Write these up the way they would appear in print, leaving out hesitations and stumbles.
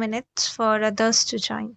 minutes for others to join.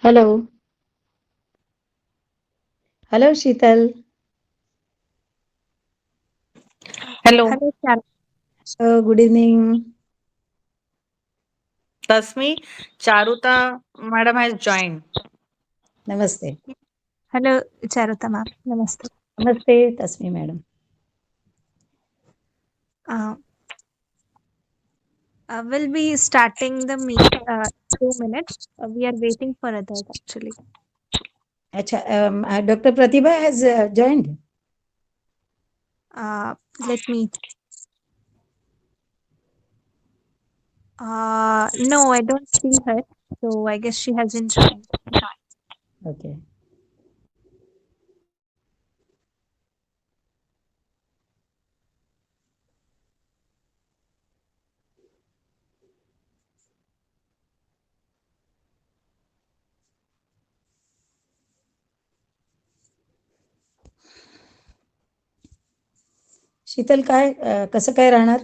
Hello. Hello, Sheetal. Hello, Hello, Char- Good evening. Tasmi. Charuta madam has joined. Namaste. Hello, Charutta ma'am. Namaste. Namaste, Tasmi madam. Uh, we'll be starting the meet 2 minutes. We are waiting for others actually. Acha, Dr. Pratibha has joined. Let me. No, I don't see her. So I guess she hasn't joined. Okay. शीतल काय कसं काय राहणार?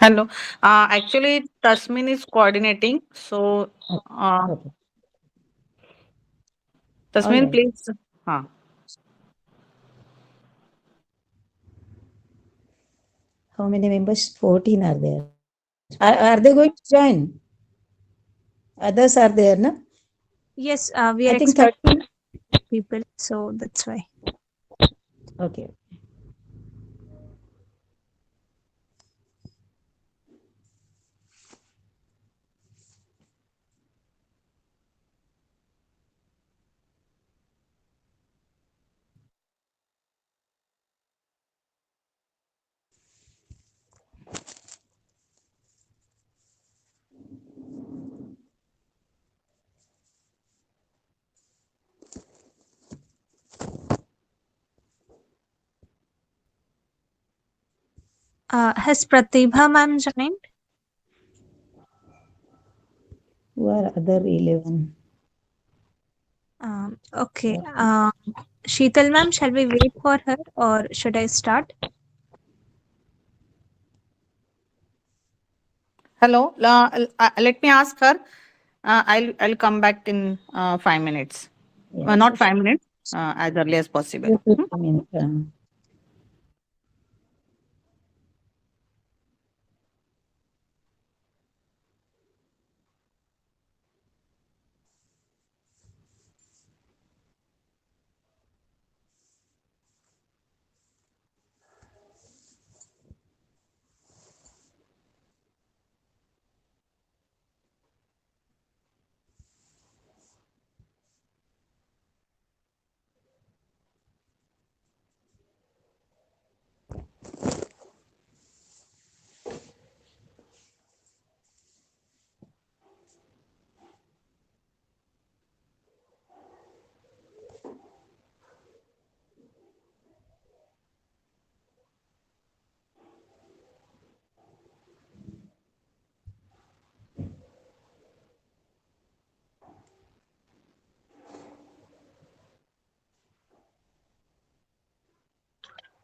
Hello. Actually, Tasmin is coordinating. So, uh, Okay. All Tasmin, right. please. Uh, How many members? 14 are there. Are they going to join? Others are there, no? Yes, we I are think expecting 13. people, so that's why. Okay. Has Pratibha ma'am joined? Who are other 11? Okay. Sheetal ma'am, shall we wait for her or should I start? Hello. Let me ask her. I'll come back in 5 minutes. Yes. Not 5 minutes. As early as possible. Yes, Hmm? I mean,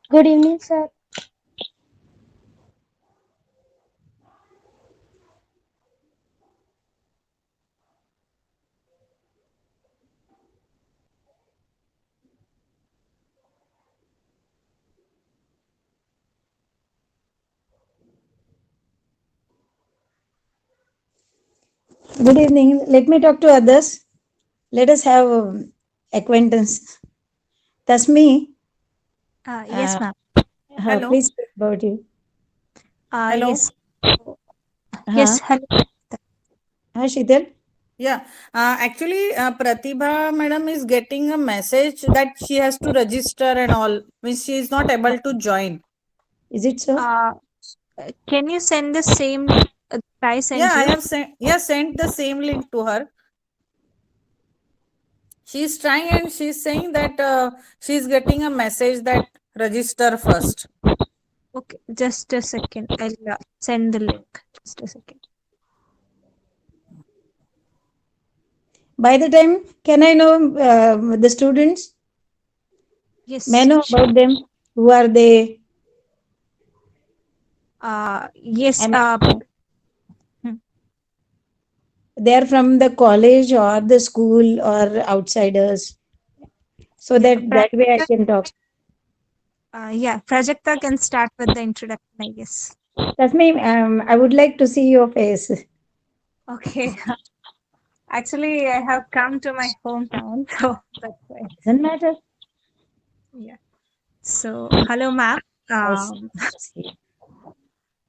Good evening, sir. Good evening. Let me talk to others. Let us have acquaintance. That's me. Yes, Uh, ma'am. Hello. please speak about you. Hello. Yes. Uh, Yes, hello. Sheetal. Yeah. Actually, Pratibha madam is getting a message that she has to register and all. Means she is not able to join. Is it so? Uh, can you send the same link that I Yeah, sent I you? have sent. Yeah, sent the same link to her. She is trying and she is saying that she is getting a message that register first. Okay, just a second. I'll send the link. Just a second. By the time, can I know the students? May I Yes, know sure. about them? Who are they? Yes. I Hmm. they are from the college or the school or outsiders, so Yeah. that way I can talk. Yeah. Prajakta can start with the introduction, I guess. That's me. I would like to see your face. Okay. Actually, I have come to my hometown, so that's why. Doesn't matter. Yeah. So, hello, ma'am. Nice. Um,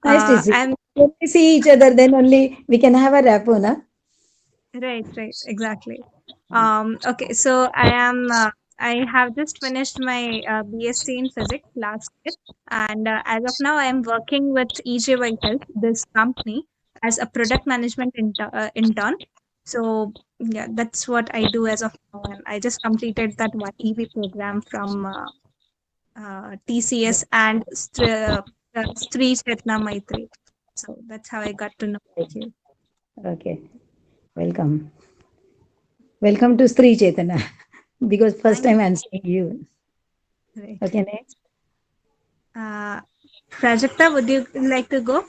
Nice to see. I'm When we see each other, then only we can have a rapport, na? right, right, exactly. Okay, so I have just finished my BSc in physics last year, and as of now, I am working with EJY Health, this company, as a product management intern. So, yeah, that's what I do as of now, and I just completed that one EV program from TCS and Sri Chetna Maitreyi. So that's how I got to know you. Okay. Welcome. Welcome to Sri Chaitanya. Because first Thank time I'm seeing you. you. Right. Okay, next. Uh, Prajakta, would you like to go?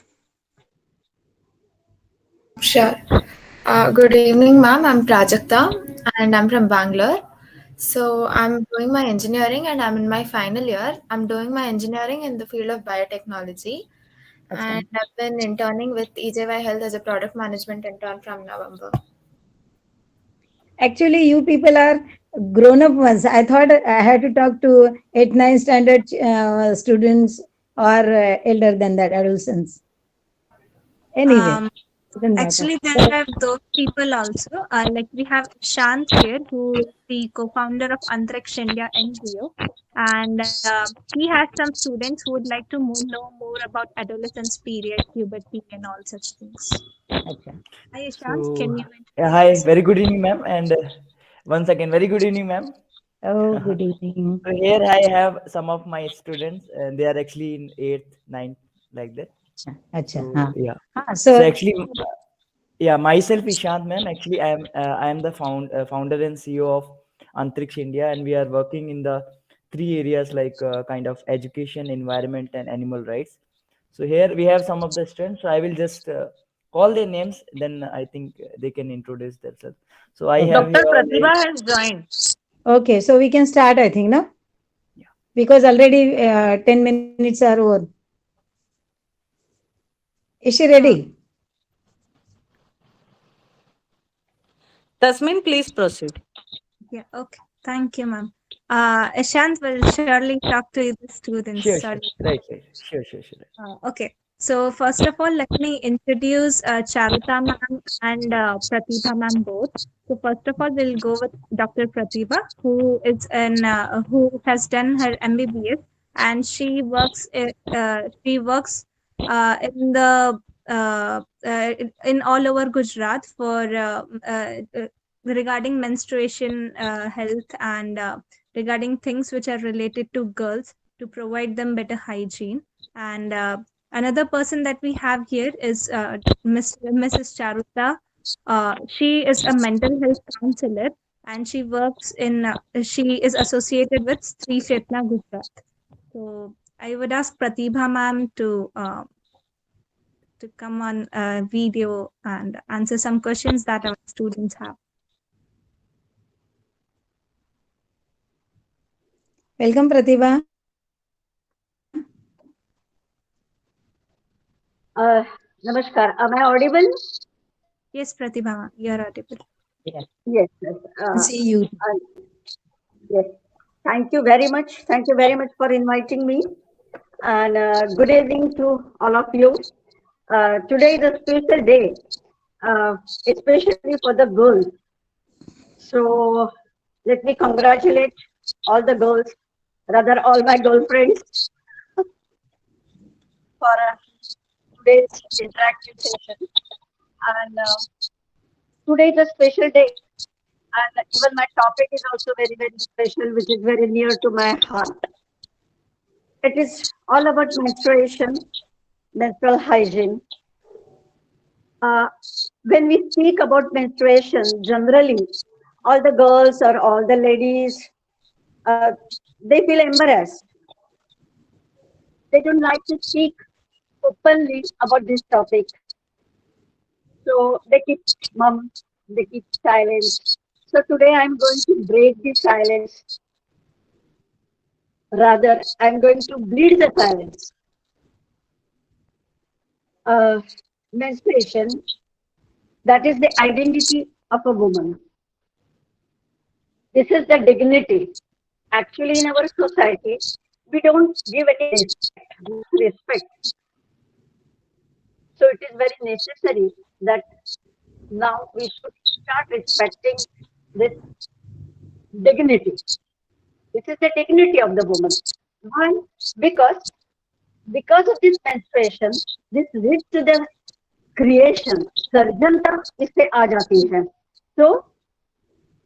Sure. Good evening, ma'am. I'm Prajakta and I'm from Bangalore. So I'm doing my engineering and I'm in my final year. I'm doing my engineering in the field of biotechnology Acha. and I've been interning with EJY Health as a product management intern from November. Actually, you people are grown up ones. I thought I had to talk to 8, 9 standard students or elder than that, adolescents. Anyway, Um, doesn't matter. Actually, there are those people also. Like we have Shant here, who is the co-founder of Antriksh India NGO, and he has some students who would like to know more about adolescence period, puberty, and all such things. Acha. Hi, Shant. Can So, you yeah, introduce hi, yourself? very good evening, ma'am. And once again, very good evening, ma'am. Oh, So good evening. here I have some of my students, and they are actually in eighth, ninth, like that. Acha. Acha. So Huh. yeah. So So, actually, yeah, myself Ishant, ma'am. Actually, I am the founder and CEO of Antriksh India, and we are working in the three areas like kind of education, environment, and animal rights. So here we have some of the students. So I will just call their names. Then I think they can introduce themselves. So I okay. have Dr. here Pratibha already. has joined. Okay, so we can start, I think, no? Yeah. Because already 10 minutes are over. Is she Uh, ready? Tasmin, please proceed. yeah. Okay. Thank you, ma'am. Shant will surely talk to the students. Sure, Sorry. sure. Right, right. Sure, sure, sure. Okay. So first of all, let me introduce Charita ma'am and Pratibha ma'am both. So first of all, we'll go with Dr. Pratibha, who has done her MBBS, and she works in the in all over Gujarat for regarding menstruation health and regarding things which are related to girls to provide them better hygiene. And another person that we have here is Mrs. Charuta. She is a mental health counselor, and she is associated with Sri Chetna Gujarat. So I would ask Pratibha ma'am to come on video and answer some questions that our students have. Welcome, Pratibha. Namaskar. Am I audible? Yes, Pratibha ma'am, you are audible. Yes. Yes. Yes. See you. Yes. Thank you very much. Thank you very much for inviting me. And good evening to all of you. Today is a special day, especially for the girls. So let me congratulate all the girls, rather all my girlfriends, for today's interactive session. And today is a special day. And even my topic is also very, very special, which is very near to my heart. It is all about menstruation, menstrual hygiene. Uh, when we speak about menstruation, generally, all the girls or all the ladies, uh, they feel embarrassed. They don't like to speak openly about this topic. So they keep mum, they keep silence. So today I'm going to break the silence. Rather, I'm going to bleed the silence. uh, Menstruation, that is the identity of a woman. This is the dignity. Actually, in our society, we don't give any respect, much respect. So it is very necessary that now we should start respecting this dignity. This is the dignity of the woman. Why? Because because of this menstruation, this leads to the creation. सर्जनता इससे आ जाती है. So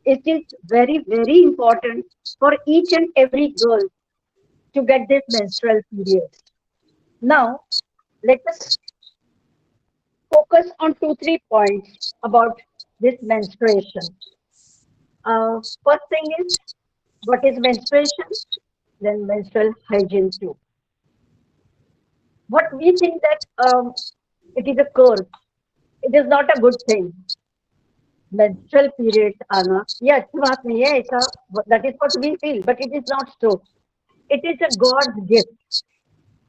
it is very, very important for each and every girl to get this menstrual period. Now, let us focus on 2, 3 points about this menstruation. First thing is, what is menstruation? Then menstrual hygiene too. What we think that it is a curse, it is not a good thing. Menstrual periods आना ये अच्छी बात नहीं है ऐसा. That is what we feel, but it is not so. It is a God's gift.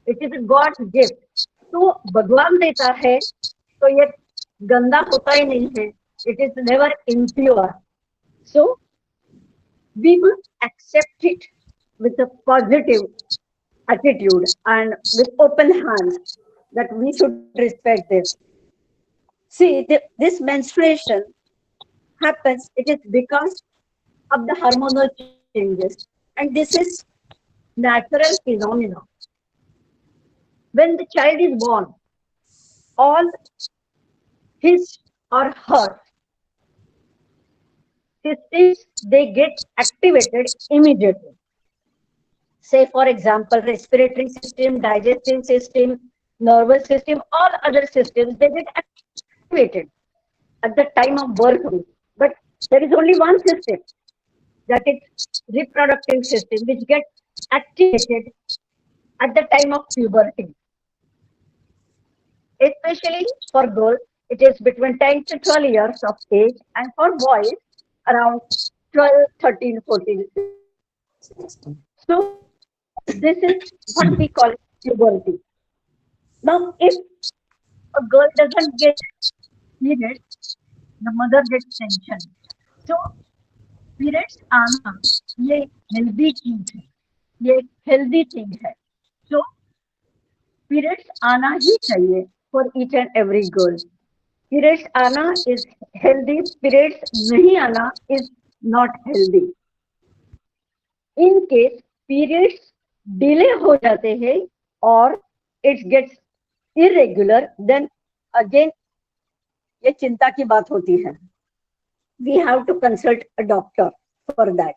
It is a God's gift. तो भगवान देता है तो ये गंदा होता ही नहीं है. It is never impure. So we must accept it with a positive attitude and with open hands that we should respect this. See, this menstruation happens, it is because of the hormonal changes, and this is natural phenomena. When the child is born, all his or her systems they get activated immediately. Say, for example, respiratory system, digestive system, nervous system, all other systems they get activated at the time of birth. But there is only one system, that is reproductive system, which gets activated at the time of puberty. Especially for girls, it is between 10 to 12 years of age, and for boys, around 12, 13, 14, 16. So, this is what we call puberty. Now, if a girl doesn't get periods, the mother gets tension. So, periods आना ये healthy चीज है, ये healthy thing है. So, periods आना ही चाहिए for each and every girl. Periods आना is healthy, periods नहीं आना is not healthy. In case periods delay हो जाते हैं और it gets irregular, then again ये चिंता की बात होती है. We have to consult a doctor for that.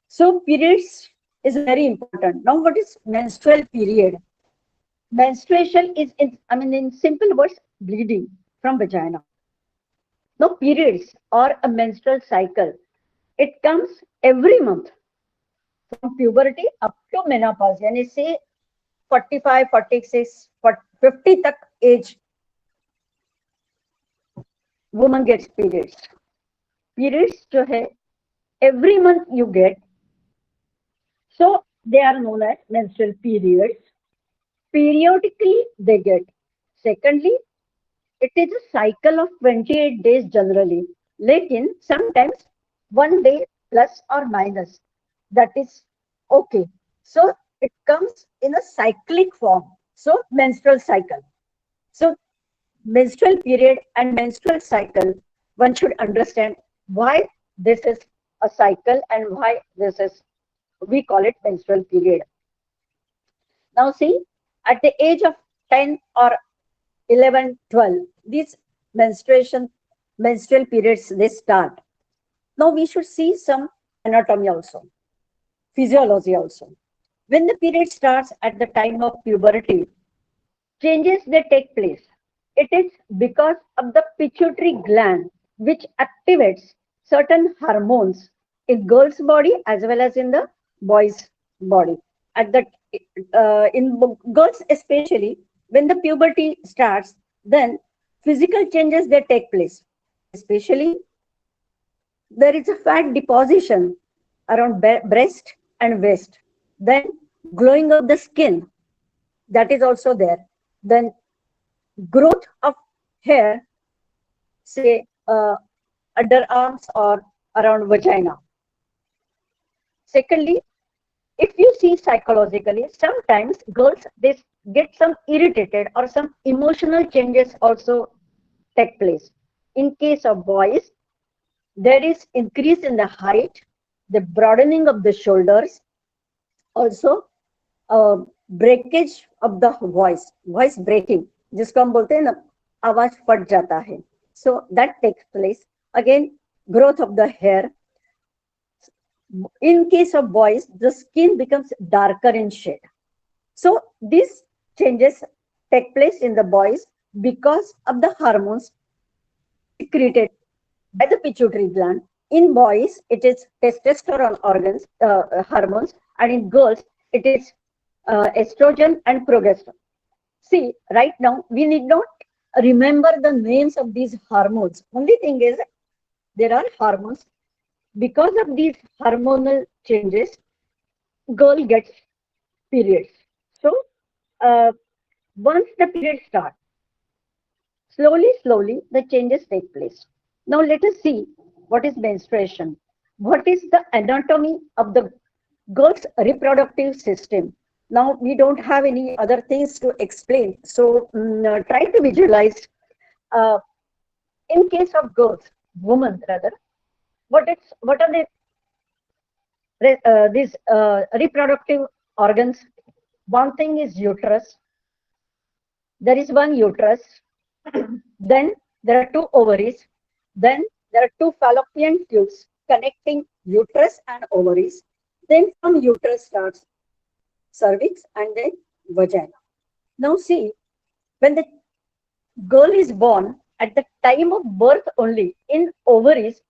So periods is very important. Now, what is menstrual period? Menstruation is, in simple words, bleeding from vagina. Now, periods or a menstrual cycle, it comes every month from puberty up to menopause. यानी से 45, 46, 50 तक age woman gets periods. Periods जो है every month you get, so they are known as menstrual periods. Periodically they get. Secondly, it is a cycle of 28 days generally. Lekin sometimes 1 day plus or minus. That is okay. So it comes in a cyclic form. So menstrual cycle. So menstrual period and menstrual cycle, one should understand why this is a cycle and why this is, we call it menstrual period. Now see, at the age of 10 or 11, 12, these menstrual periods, they start. Now we should see some anatomy also, physiology also. When the period starts at the time of puberty, changes they take place. It is because of the pituitary gland which activates certain hormones in girl's body as well as in the boy's body. At the in girls especially, when the puberty starts, then physical changes they take place. Especially there is a fat deposition around breast and waist. Then glowing of the skin, that is also there. Then growth of hair, say underarms or around vagina. Secondly, if you see psychologically, sometimes girls they get some irritated or some emotional changes also take place. In case of boys, there is increase in the height, the broadening of the shoulders, also breakage of the voice breaking, जिसको हम बोलते हैं ना आवाज फट जाता है. So that takes place. Again, growth of the hair. In case of boys, the skin becomes darker in shade. So these changes take place in the boys because of the hormones secreted by the pituitary gland. In boys, it is testosterone hormones, and in girls, it is estrogen and progesterone. See, right now, we need not remember the names of these hormones. Only thing is, there are hormones. Because of these hormonal changes, girl gets periods. So, once the period starts, slowly, the changes take place. Now, let us see what is menstruation. What is the anatomy of the girl's reproductive system? Now, we don't have any other things to explain. So, try to visualize. In case of girls, women rather, what are these reproductive organs? One thing is uterus. There is one uterus. Then there are two ovaries. Then there are two fallopian tubes connecting uterus and ovaries. Then from uterus starts cervix and then vagina. Now see, when the girl is born, at the time of birth only, in ovaries,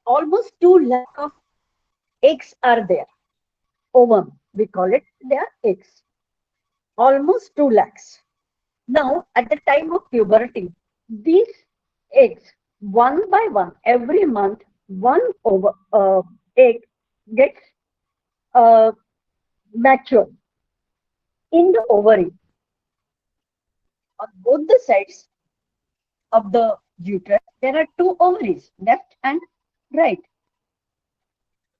almost 2 lakh of eggs are there. Ovum, we call it, they are eggs. Almost 2 lakhs. Now, at the time of puberty, these eggs, one by one, every month, one egg gets matured in the ovary. On both the sides of the uterus, there are two ovaries, left and right.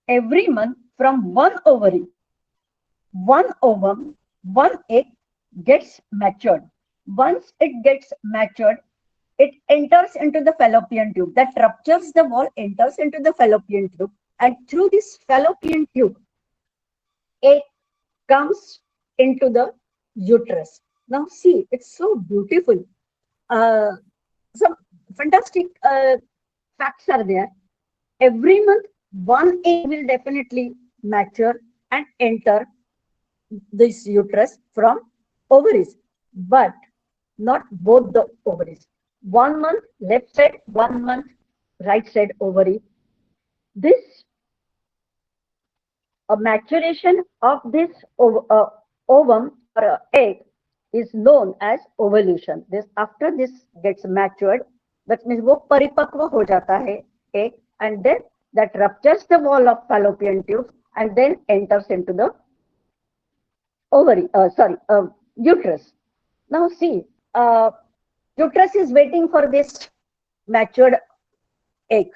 Every month, from one ovary, one ovum, one egg gets matured. Once it gets matured, it enters into the fallopian tube. That ruptures the wall, enters into the fallopian tube, and through this fallopian tube, it comes into the uterus. Now see, it's so beautiful. Some fantastic facts are there. Every month, one egg will definitely mature and enter this uterus from ovaries, but not both the ovaries. 1 month left side, 1 month right side ovary. This maturation of this ovum or egg is known as ovulation. This after this gets matured, that means वो परिपक्व हो जाता है egg, and then that ruptures the wall of fallopian tubes and then enters into the ovary. Uterus. Now see, uh, uterus is waiting for this matured egg.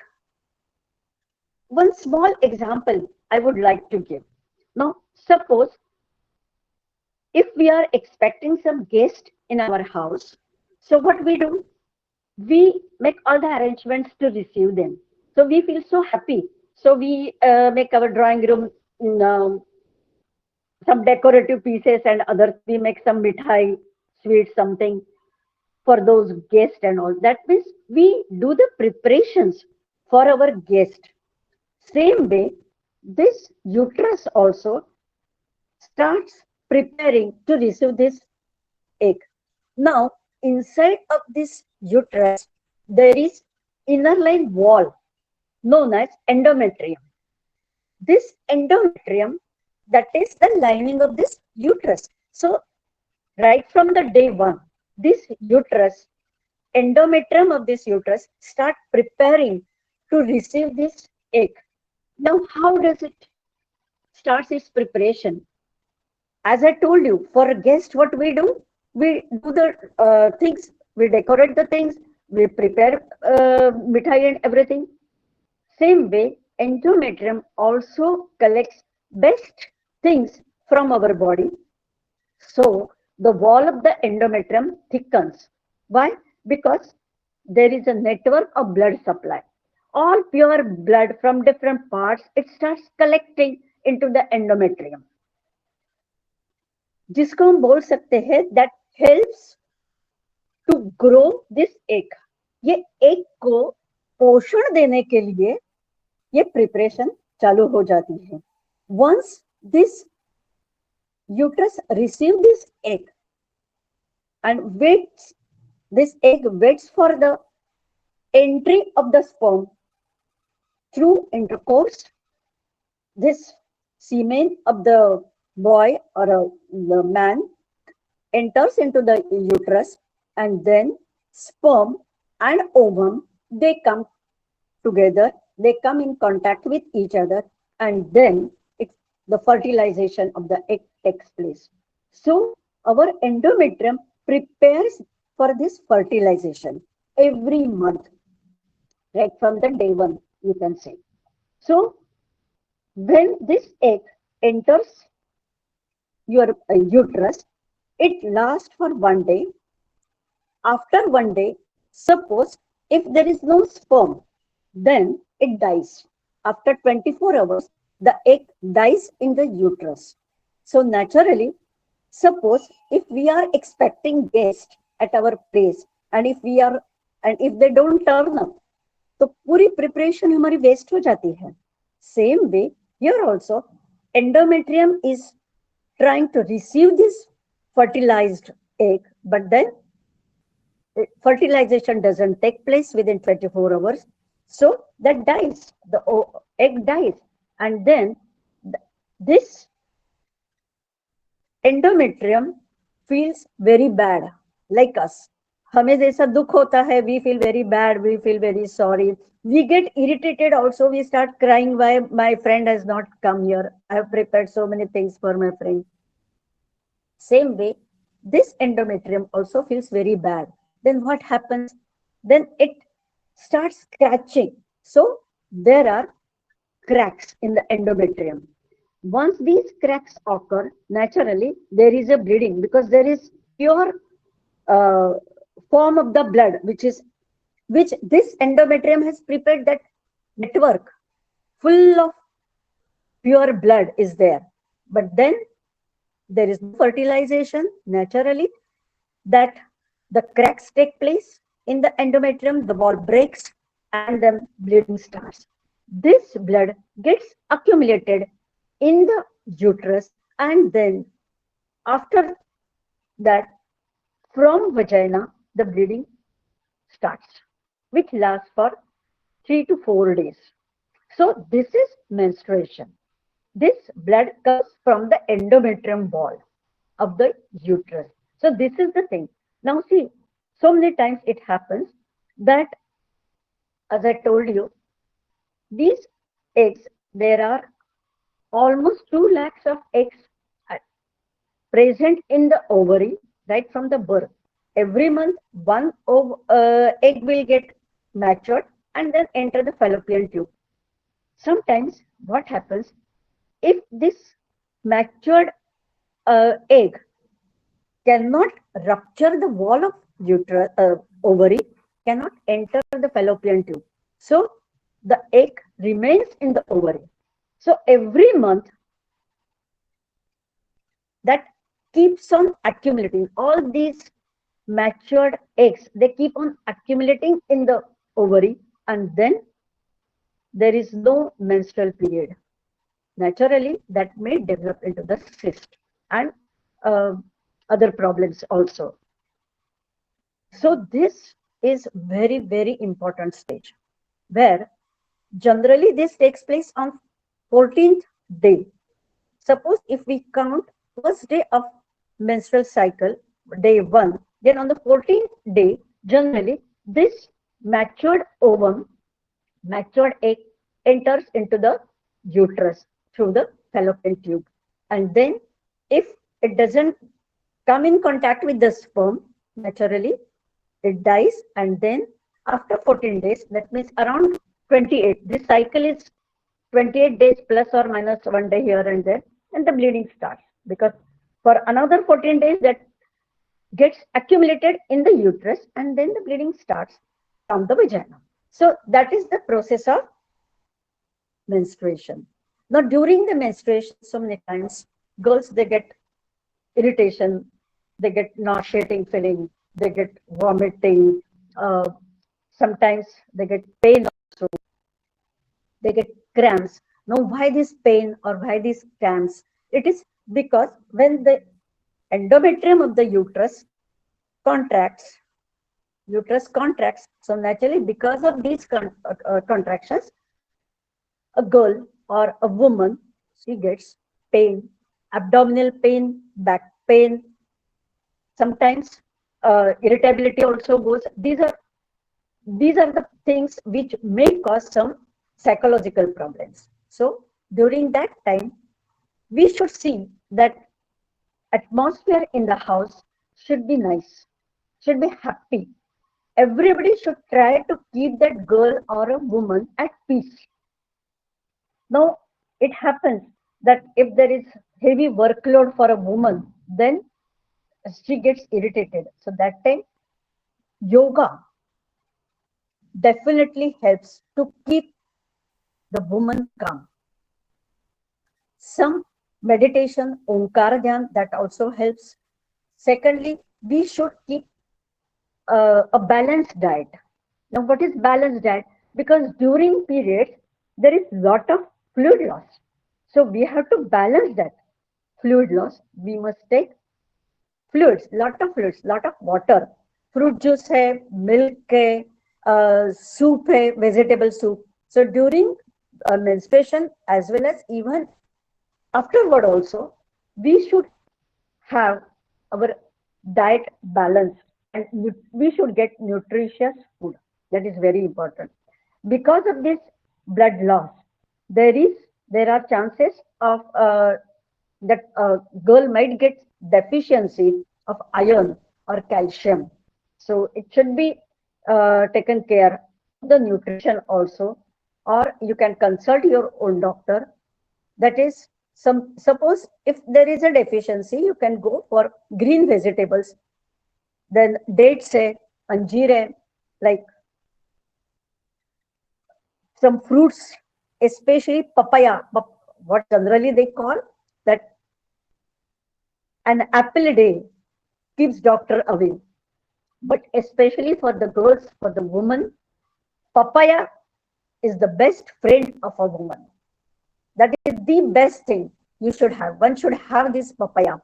One small example I would like to give. Now, suppose if we are expecting some guest in our house, so what we do? We make all the arrangements to receive them. So we feel so happy. So we make our drawing room some decorative pieces and others. We make some mithai, sweet, something for those guests and all. That means we do the preparations for our guest. Same way, this uterus also starts preparing to receive this egg. Now, inside of this uterus, there is inner line wall known as endometrium. This endometrium, that is the lining of this uterus. So, right from the day one, this uterus, endometrium of this uterus, start preparing to receive this egg. Now, how does it start its preparation? As I told you, for a guest, what we do? We do the things, we decorate the things, we prepare mithai and everything. Same way, endometrium also collects best things from our body. So the wall of the endometrium thickens. Why? Because there is a network of blood supply. All pure blood from different parts, it starts collecting into the endometrium. जिसको हम बोल सकते हैं that helps to grow this egg. ये egg को पोषण देने के लिए ये preparation चालू हो जाती है. Once this uterus receives this egg and waits, this egg waits for the entry of the sperm through intercourse. This semen of the boy or the man enters into the uterus, and then sperm and ovum, they come together, they come in contact with each other, and then the fertilization of the egg takes place. So our endometrium prepares for this fertilization every month, right from the day one, you can say. So when this egg enters your uterus, it lasts for 1 day. After 1 day, suppose if there is no sperm, then it dies. After 24 hours, the egg dies in the uterus. So naturally, suppose if we are expecting guests at our place, and if they don't turn up, तो पूरी preparation हमारी waste हो जाती है. Same way, here also, endometrium is trying to receive this fertilized egg, but then fertilization doesn't take place within 24 hours. So that dies, the egg dies, and then this endometrium feels very bad, like us. हमें जैसा दुख होता है, we feel very bad, we feel very sorry. We get irritated also, we start crying, why my friend has not come here. I have prepared so many things for my friend. Same way, this endometrium also feels very bad. Then what happens? Then it starts scratching. So there are cracks in the endometrium. Once these cracks occur, naturally there is a bleeding, because there is pure form of the blood, which this endometrium has prepared, that network full of pure blood is there. But then there is no fertilization. Naturally, that the cracks take place in the endometrium, the wall breaks, and then bleeding starts. This blood gets accumulated in the uterus, and then after that, from vagina, the bleeding starts, which lasts for 3 to 4 days. So this is menstruation. This blood comes from the endometrium wall. of the uterus. So this is the thing. Now see, so many times it happens that, as I told you, these eggs, there are almost 2 lakhs of eggs present in the ovary right from the birth. Every month, one egg will get matured and then enter the fallopian tube. Sometimes, what happens if this matured egg cannot rupture the wall of ovary, cannot enter the fallopian tube. So the egg remains in the ovary. So every month that keeps on accumulating. All these matured eggs, they keep on accumulating in the ovary, and then there is no menstrual period. Naturally, that may develop into the cyst and uh, other problems also. So this is very, very important stage where generally this takes place on 14th day. Suppose if we count first day of menstrual cycle, day 1, then on the 14th day, generally this matured ovum, matured egg enters into the uterus through the fallopian tube. And then if it doesn't come in contact with the sperm, naturally it dies, and then after 14 days, that means around 28, this cycle is 28 days plus or minus 1 day here and there, and the bleeding starts, because for another 14 days that gets accumulated in the uterus, and then the bleeding starts from the vagina. So that is the process of menstruation. Now during the menstruation, so many times girls, they get irritation, they get nauseating feeling, they get vomiting, sometimes they get pain also, they get cramps. Now why this pain or why these cramps? It is because when the endometrium of the contracts, uterus contracts, so naturally because of these contractions, a girl or a woman, she gets pain, abdominal pain, back pain, sometimes irritability also goes. These are the things which may cause some psychological problems. So during that time, we should see that atmosphere in the house should be nice, should be happy. Everybody should try to keep that girl or a woman at peace. Now, it happens that if there is heavy workload for a woman, then she gets irritated. So that time, yoga definitely helps to keep the woman calm. Some meditation, Omkara Dhyan, that also helps. Secondly, we should keep a balanced diet. Now, what is balanced diet? Because during periods, there is lot of fluid loss. So we have to balance that fluid loss. We must take fluids, lot of water. Fruit juice hai, milk hai, soup hai, vegetable soup. So during menstruation as well as even afterward also, we should have our diet balanced, and we should get nutritious food. That is very important. Because of this blood loss, there are chances of that girl might get deficiency of iron or calcium. So it should be taken care of the nutrition also, or you can consult your own doctor. That is, suppose if there is a deficiency, you can go for green vegetables. Then dates hai, anjeer hai, like some fruits, especially papaya, what generally they call that an apple a day keeps doctor away. But especially for the girls, for the woman, papaya is the best friend of a woman. That is the best thing you should have. One should have this papaya.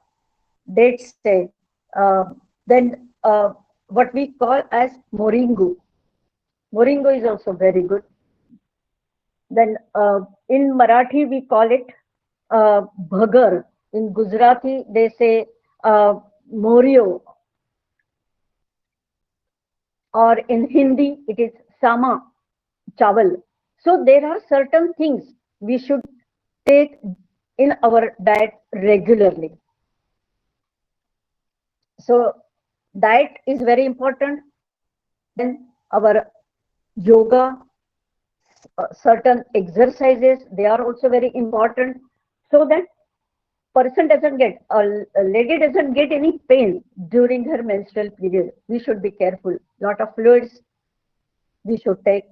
Dates say, then what we call as moringu. Moringu is also very good. Then in Marathi we call it bhagar. In Gujarati they say Morio, or in Hindi it is Sama Chawal. So there are certain things we should take in our diet regularly. So diet is very important. Then our yoga, certain exercises, they are also very important, so that person doesn't get, a lady doesn't get any pain during her menstrual period. We should be careful. Lot of fluids we should take.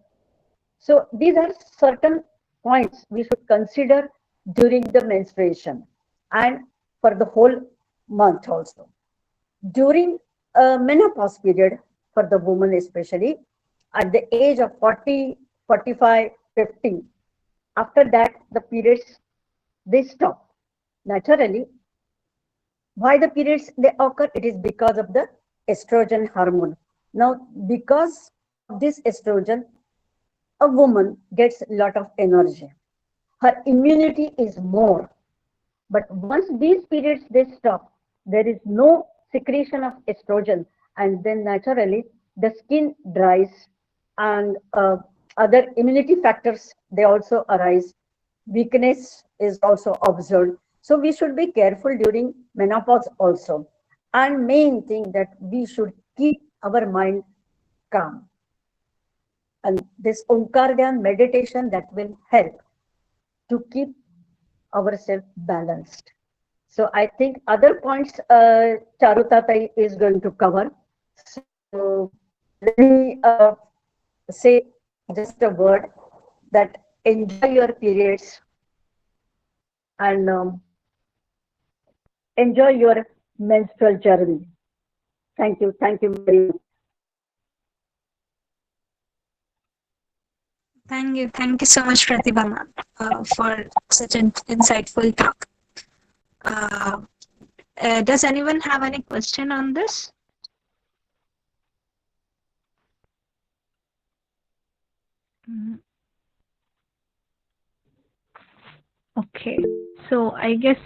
So these are certain points we should consider during the menstruation and for the whole month also. During a menopause period, for the woman especially, at the age of 40, 45, 50, after that the periods, they stop naturally. Why the periods they occur? It is because of the estrogen hormone. Now, because of this estrogen, a woman gets a lot of energy. Her immunity is more. But once these periods they stop, there is no secretion of estrogen, and then naturally the skin dries, and other immunity factors they also arise. Weakness is also observed. So we should be careful during menopause also. And main thing that we should keep our mind calm. And this Omkar Dhyan meditation that will help to keep ourselves balanced. So I think other points Charutatai is going to cover. So let me say just a word that enjoy your periods and enjoy your menstrual journey. Thank you. Thank you very much. Thank you so much, Pratibha ma'am, for such an insightful talk. Uh, does anyone have any question on this? Mm, okay, so I guess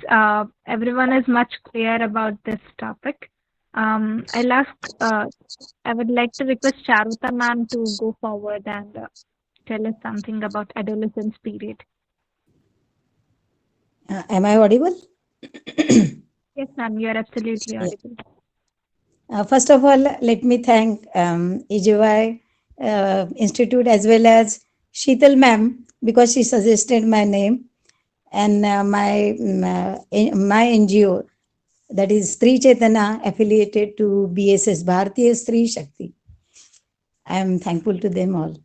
everyone is much clear about this topic. I'll ask, I would like to request Charuta ma'am to go forward and tell us something about adolescence period. Am I audible? Yes, ma'am, you are absolutely audible. First of all, let me thank EJY Institute as well as Sheetal ma'am, because she suggested my name, and my NGO, that is Sri Chetana, affiliated to BSS, Bharatiya Sri Shakti. I am thankful to them all.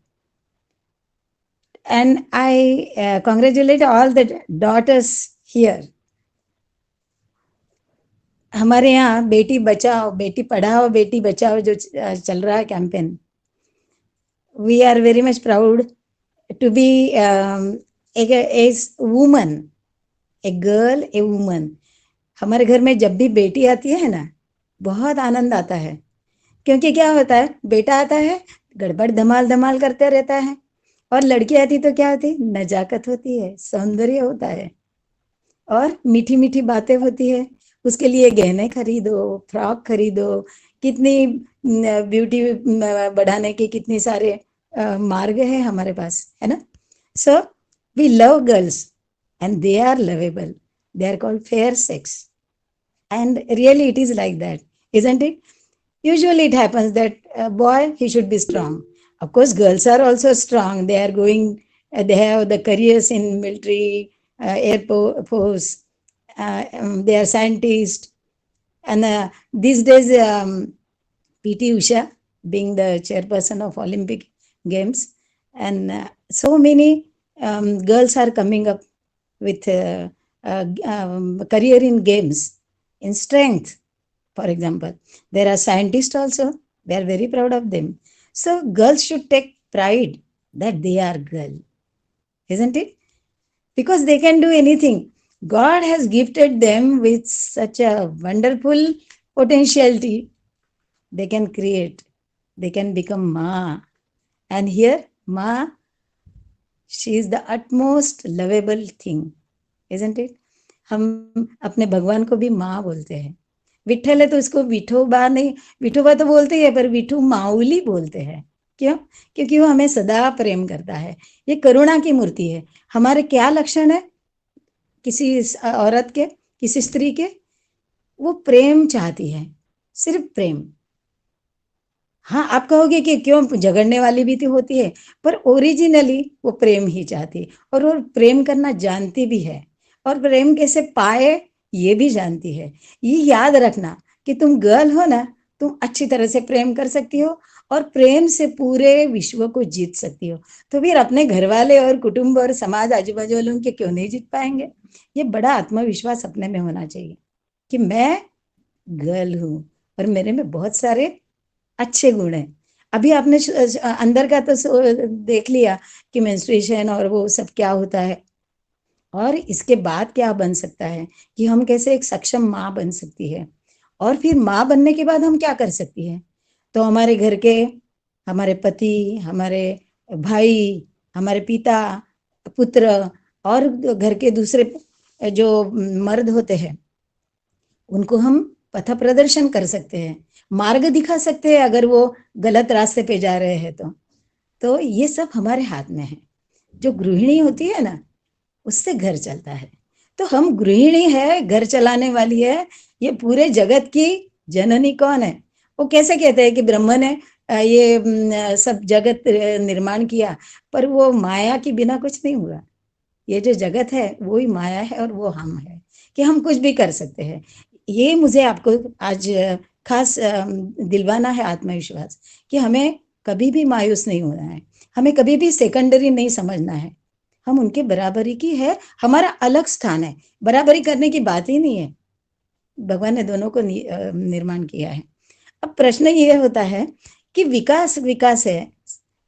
And I congratulate all the daughters here. हमारे यहाँ बेटी बचाओ बेटी पढ़ाओ बेटी बचाओ जो चल रहा है campaign, we are very much proud to be a woman, a girl, a woman. हमारे घर में जब भी बेटी आती है ना, बहुत आनंद आता है, क्योंकि क्या होता है, बेटा आता है गड़बड़ धमाल धमाल करते रहता है, और लड़की आती तो क्या होती, नजाकत होती है, सौंदर्य होता है, और मीठी मीठी बातें होती है. उसके लिए गहने खरीदो, फ्रॉक खरीदो, कितनी ब्यूटी बढ़ाने के कितने सारे मार्ग है हमारे पास, है ना. So we love girls and they are lovable. They are called fair sex. And really it is like that, isn't it? Usually it happens that a boy, he should be strong. Of course, girls are also strong. They are going, they have the careers in military, air force, they are scientists. And these days, PT Usha being the chairperson of Olympic Games, and so many girls are coming up with career in games, in strength, for example. There are scientists also. We are very proud of them. So girls should take pride that they are girl, isn't it? Because they can do anything. God has gifted them with such a wonderful potentiality. They can create. They can become Ma. And here, Ma, she is the utmost lovable thing, isn't it? हम अपने भगवान को भी माँ बोलते हैं. विठ्ठल है तो उसको विठोबा नहीं, विठोबा तो बोलते ही है, पर विठू माऊली बोलते हैं। क्यों? क्योंकि वो हमें सदा प्रेम करता है। ये करुणा की मूर्ति है। हमारे क्या लक्षण है किसी औरत के, किसी स्त्री के? वो प्रेम चाहती है, सिर्फ प्रेम। हाँ, आप कहोगे कि क्यों, झगड़ने वाली भी तो होती है, पर ओरिजिनली वो प्रेम ही चाहती है, और वो प्रेम करना जानती भी है, और प्रेम कैसे पाए ये भी जानती है। ये याद रखना कि तुम गर्ल हो ना, तुम अच्छी तरह से प्रेम कर सकती हो, और प्रेम से पूरे विश्व को जीत सकती हो। तो फिर अपने घर वाले और कुटुंब और समाज आजू बाजू वालों के क्यों नहीं जीत पाएंगे? ये बड़ा आत्मविश्वास अपने में होना चाहिए कि मैं गर्ल हूँ और मेरे में बहुत सारे अच्छे गुण हैं। अभी आपने अंदर का तो देख लिया कि मेंस्ट्रुएशन और वो सब क्या होता है, और इसके बाद क्या बन सकता है, कि हम कैसे एक सक्षम माँ बन सकती है, और फिर माँ बनने के बाद हम क्या कर सकती है। तो हमारे घर के, हमारे पति, हमारे भाई, हमारे पिता, पुत्र, और घर के दूसरे जो मर्द होते हैं, उनको हम पथ प्रदर्शन कर सकते हैं, मार्ग दिखा सकते हैं अगर वो गलत रास्ते पे जा रहे हैं तो ये सब हमारे हाथ में है। जो गृहिणी होती है ना, उससे घर चलता है। तो हम गृहिणी है, घर चलाने वाली है। ये पूरे जगत की जननी कौन है? वो कैसे कहते हैं कि ब्रह्म ने ये सब जगत निर्माण किया, पर वो माया के बिना कुछ नहीं हुआ। ये जो जगत है वो ही माया है, और वो हम है, कि हम कुछ भी कर सकते हैं। ये मुझे आपको आज खास दिलवाना है आत्मविश्वास, कि हमें कभी भी मायूस नहीं होना है, हमें कभी भी सेकेंडरी नहीं समझना है। हम उनके बराबरी की है, हमारा अलग स्थान है, बराबरी करने की बात ही नहीं है। भगवान ने दोनों को निर्माण किया है। अब प्रश्न ये होता है कि विकास विकास है।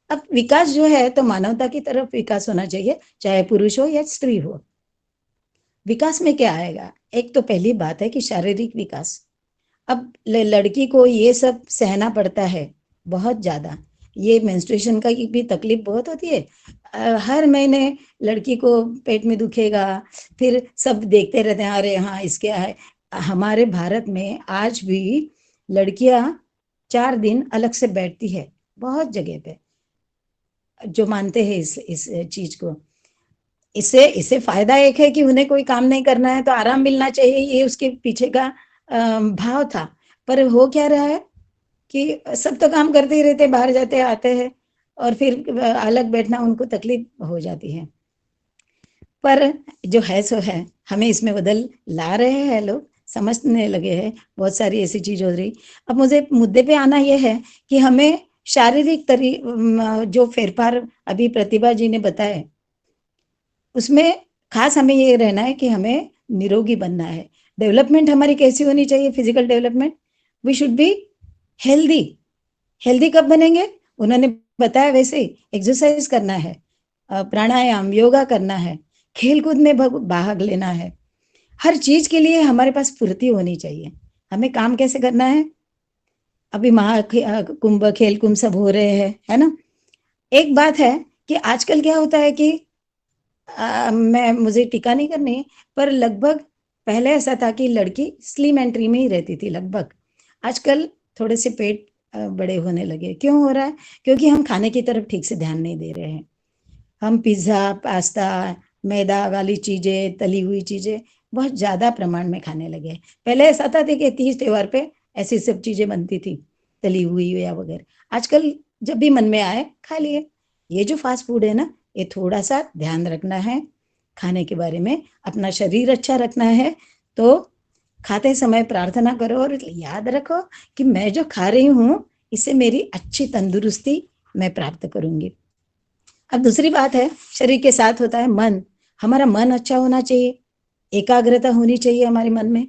अब विकास जो है तो मानवता की तरफ विकास होना चाहिए, चाहे पुरुष हो या स्त्री हो। विकास में क्या आएगा? एक तो पहली बात है कि शारीरिक विकास। अब लड़की को ये सब सहना पड़ता है बहुत ज्यादा। ये मेंस्ट्रुएशन का भी तकलीफ बहुत होती है। हर महीने लड़की को पेट में दुखेगा, फिर सब देखते रहते हैं, अरे हाँ इसके है। हमारे भारत में आज भी लड़कियां 4 दिन अलग से बैठती है, बहुत जगह पे, जो मानते हैं इस चीज को। इससे इससे फायदा एक है कि उन्हें कोई काम नहीं करना है तो आराम मिलना चाहिए, ये उसके पीछे का भाव था। पर हो क्या रहा है कि सब तो काम करते ही रहते, बाहर जाते आते हैं, और फिर अलग बैठना उनको तकलीफ हो जाती है। पर जो है सो है, हमें इसमें बदल ला रहे हैं लोग, समझने लगे हैं, बहुत सारी ऐसी चीज हो रही। अब मुझे मुद्दे पे आना यह है कि हमें शारीरिक जो फेरफार अभी प्रतिभा जी ने बताया, उसमें खास हमें ये रहना है कि हमें निरोगी बनना है। डेवलपमेंट हमारी कैसी होनी चाहिए? Physical development, we should be healthy. Healthy कब बनेंगे? उन्होंने बताया वैसे ही, एक्सरसाइज करना है, प्राणायाम, योगा करना है, खेल कूद में भाग लेना है। हर चीज के लिए हमारे पास फुर्ती होनी चाहिए। हमें काम कैसे करना है? अभी महाकुंभ, खेल कुंभ सब हो रहे हैं, है ना। एक बात है कि आजकल क्या होता है कि मैं मुझे टीका नहीं करनी, पर लगभग पहले ऐसा था कि लड़की स्लिम एंट्री में ही रहती थी लगभग। आजकल थोड़े से पेट बड़े होने लगे। क्यों हो रहा है? क्योंकि हम खाने की तरफ ठीक से ध्यान नहीं दे रहे हैं। हम पिज्जा, पास्ता, मैदा वाली चीजें, तली हुई चीजें बहुत ज्यादा प्रमाण में खाने लगे। पहले ऐसा था कि तीज त्योहार पे ऐसी सब चीजें बनती थी, तली हुई या वगैरह। आजकल जब भी मन में आए खा लिए। ये जो फास्ट फूड है ना, ये थोड़ा सा ध्यान रखना है खाने के बारे में। अपना शरीर अच्छा रखना है तो खाते समय प्रार्थना करो, और याद रखो कि मैं जो खा रही हूँ इससे मेरी अच्छी तंदुरुस्ती मैं प्राप्त करूंगी। अब दूसरी बात है, शरीर के साथ होता है मन। हमारा मन अच्छा होना चाहिए, एकाग्रता होनी चाहिए हमारे मन में।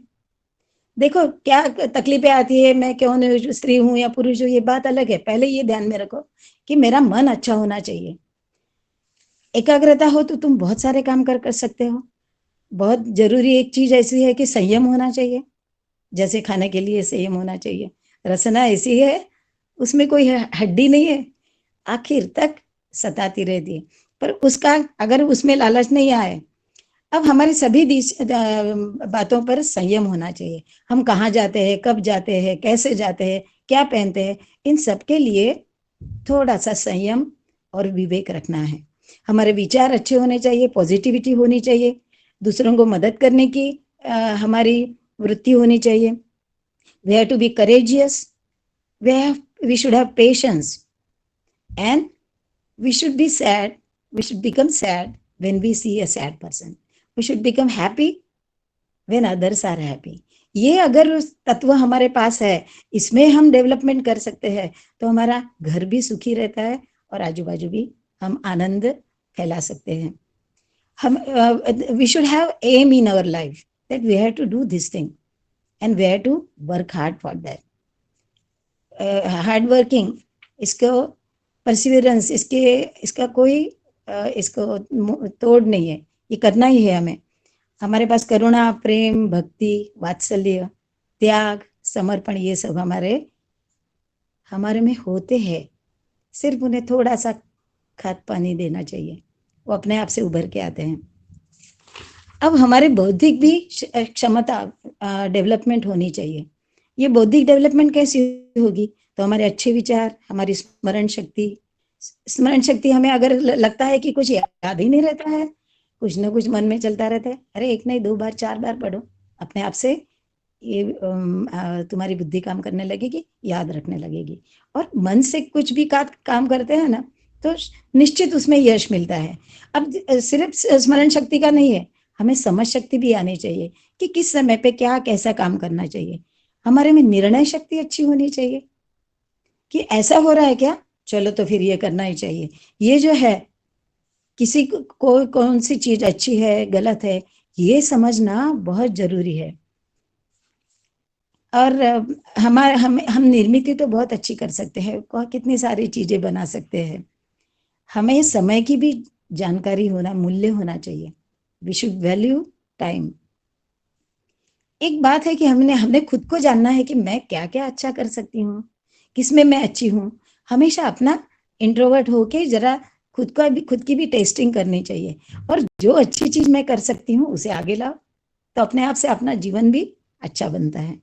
देखो क्या तकलीफें आती है, मैं क्यों नहीं, स्त्री हूं या पुरुष हूं, ये बात अलग है। पहले ये ध्यान में रखो कि मेरा मन अच्छा होना चाहिए। एकाग्रता हो तो तुम बहुत सारे काम कर सकते हो। बहुत जरूरी एक चीज ऐसी है कि संयम होना चाहिए। जैसे खाने के लिए संयम होना चाहिए। रसना ऐसी है, उसमें कोई हड्डी नहीं है, आखिर तक सताती रहती है। पर उसका अगर उसमें लालच नहीं आए, अब हमारे सभी बातों पर संयम होना चाहिए। हम कहाँ जाते हैं, कब जाते हैं, कैसे जाते हैं, क्या पहनते हैं, इन सब के लिए थोड़ा सा संयम और विवेक रखना है। हमारे विचार अच्छे होने चाहिए, पॉजिटिविटी होनी चाहिए, दूसरों को मदद करने की हमारी वृत्ति होनी चाहिए। We have to be courageous, we should have patience, and we should be sad, we should become sad when we see a sad person, we should become happy when others are happy. ये अगर तत्व हमारे पास है, इसमें हम development कर सकते हैं, तो हमारा घर भी सुखी रहता है और आजू बाजू भी हम आनंद फैला सकते हैं। हम we should have aim in our life that we have to do this thing and we have to work hard for that. Hard working, इसको परसिवरेंस, इसका कोई इसको तोड़ नहीं है, ये करना ही है हमें। हमारे पास करुणा, प्रेम, भक्ति, वात्सल्य, त्याग, समर्पण, ये सब हमारे में होते हैं, सिर्फ उन्हें थोड़ा सा खाद पानी देना चाहिए, वो अपने आप से उभर के आते हैं। अब हमारे बौद्धिक भी क्षमता डेवलपमेंट होनी चाहिए। ये बौद्धिक डेवलपमेंट कैसी होगी? तो हमारे अच्छे विचार, हमारी स्मरण शक्ति हमें अगर लगता है कि कुछ याद ही नहीं रहता है, कुछ ना कुछ मन में चलता रहता है, अरे एक नहीं 2 बार 4 बार पढ़ो, अपने आप से ये तुम्हारी बुद्धि काम करने लगेगी, याद रखने लगेगी। और मन से कुछ भी काम करते हैं ना, तो निश्चित उसमें यश मिलता है। अब सिर्फ स्मरण शक्ति का नहीं है, हमें समझ शक्ति भी आनी चाहिए कि किस समय पे क्या कैसा काम करना चाहिए। हमारे में निर्णय शक्ति अच्छी होनी चाहिए कि ऐसा हो रहा है क्या, चलो तो फिर ये करना ही चाहिए। ये जो है, किसी को कौन सी चीज अच्छी है गलत है, ये समझना बहुत जरूरी है। और हम निर्मित तो बहुत अच्छी कर सकते हैं, कितनी सारी चीजें बना सकते हैं। हमें समय की भी जानकारी होना, मूल्य होना चाहिए। We should value time. एक बात है कि हमने खुद को जानना है कि मैं क्या क्या अच्छा कर सकती हूँ, किसमें मैं अच्छी हूँ। हमेशा अपना इंट्रोवर्ट होके जरा खुद की भी टेस्टिंग करनी चाहिए, और जो अच्छी चीज मैं कर सकती हूँ उसे आगे लाओ, तो अपने आप से अपना जीवन भी अच्छा बनता है।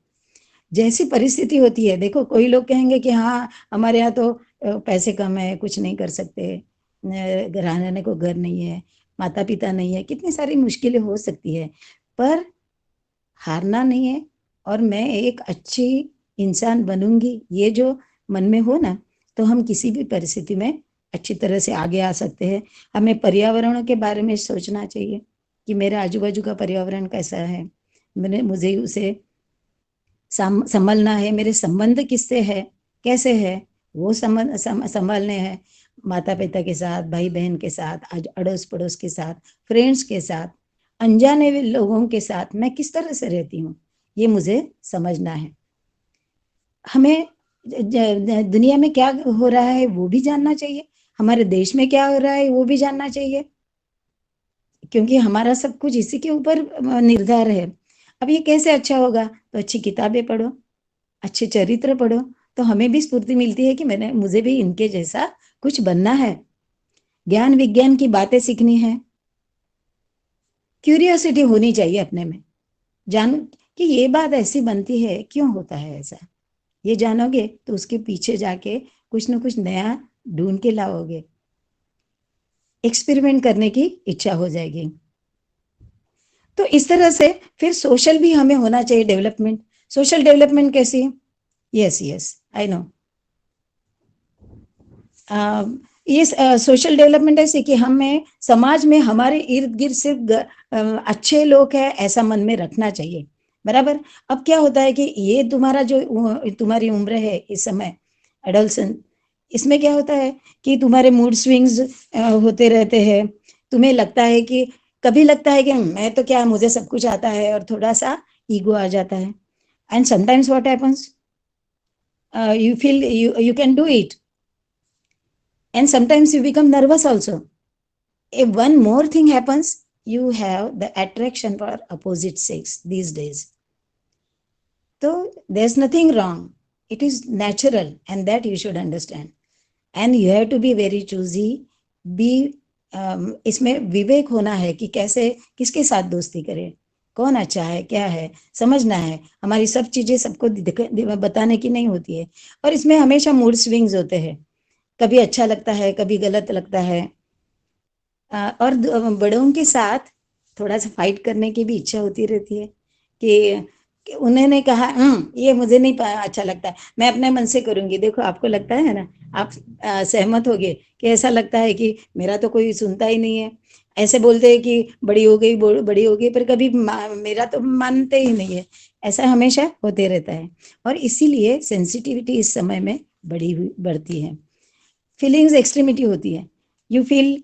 जैसी परिस्थिति होती है, देखो कोई लोग कहेंगे कि हाँ हमारे यहाँ तो पैसे कम है, कुछ नहीं कर सकते, रहने को घर नहीं है, माता पिता नहीं है, कितनी सारी मुश्किलें हो सकती है, पर हारना नहीं है, और मैं एक अच्छी इंसान बनूंगी, ये जो मन में हो ना, तो हम किसी भी परिस्थिति में अच्छी तरह से आगे आ सकते हैं। हमें पर्यावरण के बारे में सोचना चाहिए कि मेरे आजू बाजू का पर्यावरण कैसा है, मुझे उसे संभलना है। मेरे संबंध किससे है, कैसे है, वो संभालने हैं। माता पिता के साथ, भाई बहन के साथ, अड़ोस पड़ोस के साथ, फ्रेंड्स के साथ, अनजाने लोगों के साथ मैं किस तरह से रहती हूँ, ये मुझे समझना है। हमें दुनिया में क्या हो रहा है वो भी जानना चाहिए, हमारे देश में क्या हो रहा है वो भी जानना चाहिए, क्योंकि हमारा सब कुछ इसी के ऊपर निर्धार है। अब ये कैसे अच्छा होगा? तो अच्छी किताबें पढ़ो, अच्छे चरित्र पढ़ो, तो हमें भी स्फूर्ति मिलती है कि मुझे भी इनके जैसा कुछ बनना है, ज्ञान विज्ञान की बातें सीखनी है। क्यूरियोसिटी होनी चाहिए अपने में, जान कि ये बात ऐसी बनती है, क्यों होता है ऐसा, ये जानोगे तो उसके पीछे जाके कुछ ना कुछ नया ढूंढ के लाओगे, एक्सपेरिमेंट करने की इच्छा हो जाएगी। तो इस तरह से फिर सोशल भी हमें होना चाहिए डेवलपमेंट। सोशल डेवलपमेंट कैसी? Yes I know. ये सोशल डेवलपमेंट ऐसे कि हमें समाज में हमारे इर्द गिर्द सिर्फ अच्छे लोग हैं ऐसा मन में रखना चाहिए, बराबर। अब क्या होता है कि ये तुम्हारी उम्र है इस समय, एडल्सन, इसमें क्या होता है कि तुम्हारे मूड स्विंग्स होते रहते हैं। तुम्हें लगता है कि कभी लगता है कि मैं तो क्या, मुझे सब कुछ आता है, और थोड़ा सा ईगो आ जाता है। And sometimes what happens, you feel you can do it, and sometimes you become nervous also. If one more thing happens, you have the attraction for opposite sex these days. So there's nothing wrong, it is natural, and that you should understand. And you have to be very choosy, be इसमें विवेक होना है कि कैसे किसके साथ दोस्ती करें, कौन अच्छा है क्या है समझना है। हमारी सब चीजें सबको बताने की नहीं होती है, और इसमें हमेशा मूड स्विंग्स होते हैं, कभी अच्छा लगता है कभी गलत लगता है। और बड़ों के साथ थोड़ा सा फाइट करने की भी इच्छा होती रहती है कि उन्होंने कहा ये मुझे नहीं अच्छा लगता है, मैं अपने मन से करूंगी। देखो आपको लगता है ना, आप सहमत होगे कि ऐसा लगता है कि मेरा तो कोई सुनता ही नहीं है। ऐसे बोलते हैं कि बड़ी हो गई बड़ी हो गई, पर कभी मेरा तो मानते ही नहीं है। ऐसा हमेशा होते रहता है, और इसीलिए सेंसिटिविटी इस समय में बढ़ती है। फीलिंग्स एक्सट्रीमिटी होती है, you feel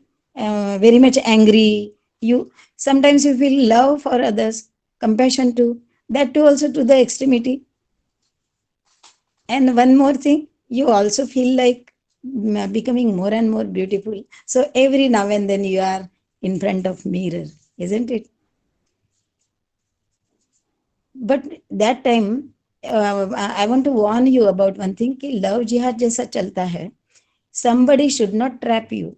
very much angry, you sometimes you feel love for others, compassion too, that too also to the extremity. And one more thing, you also feel like becoming more and more beautiful, so every now and then you are in front of mirror, isn't it? But that time I want to warn you about one thing कि love jihad जैसा चलता है, somebody should not trap you.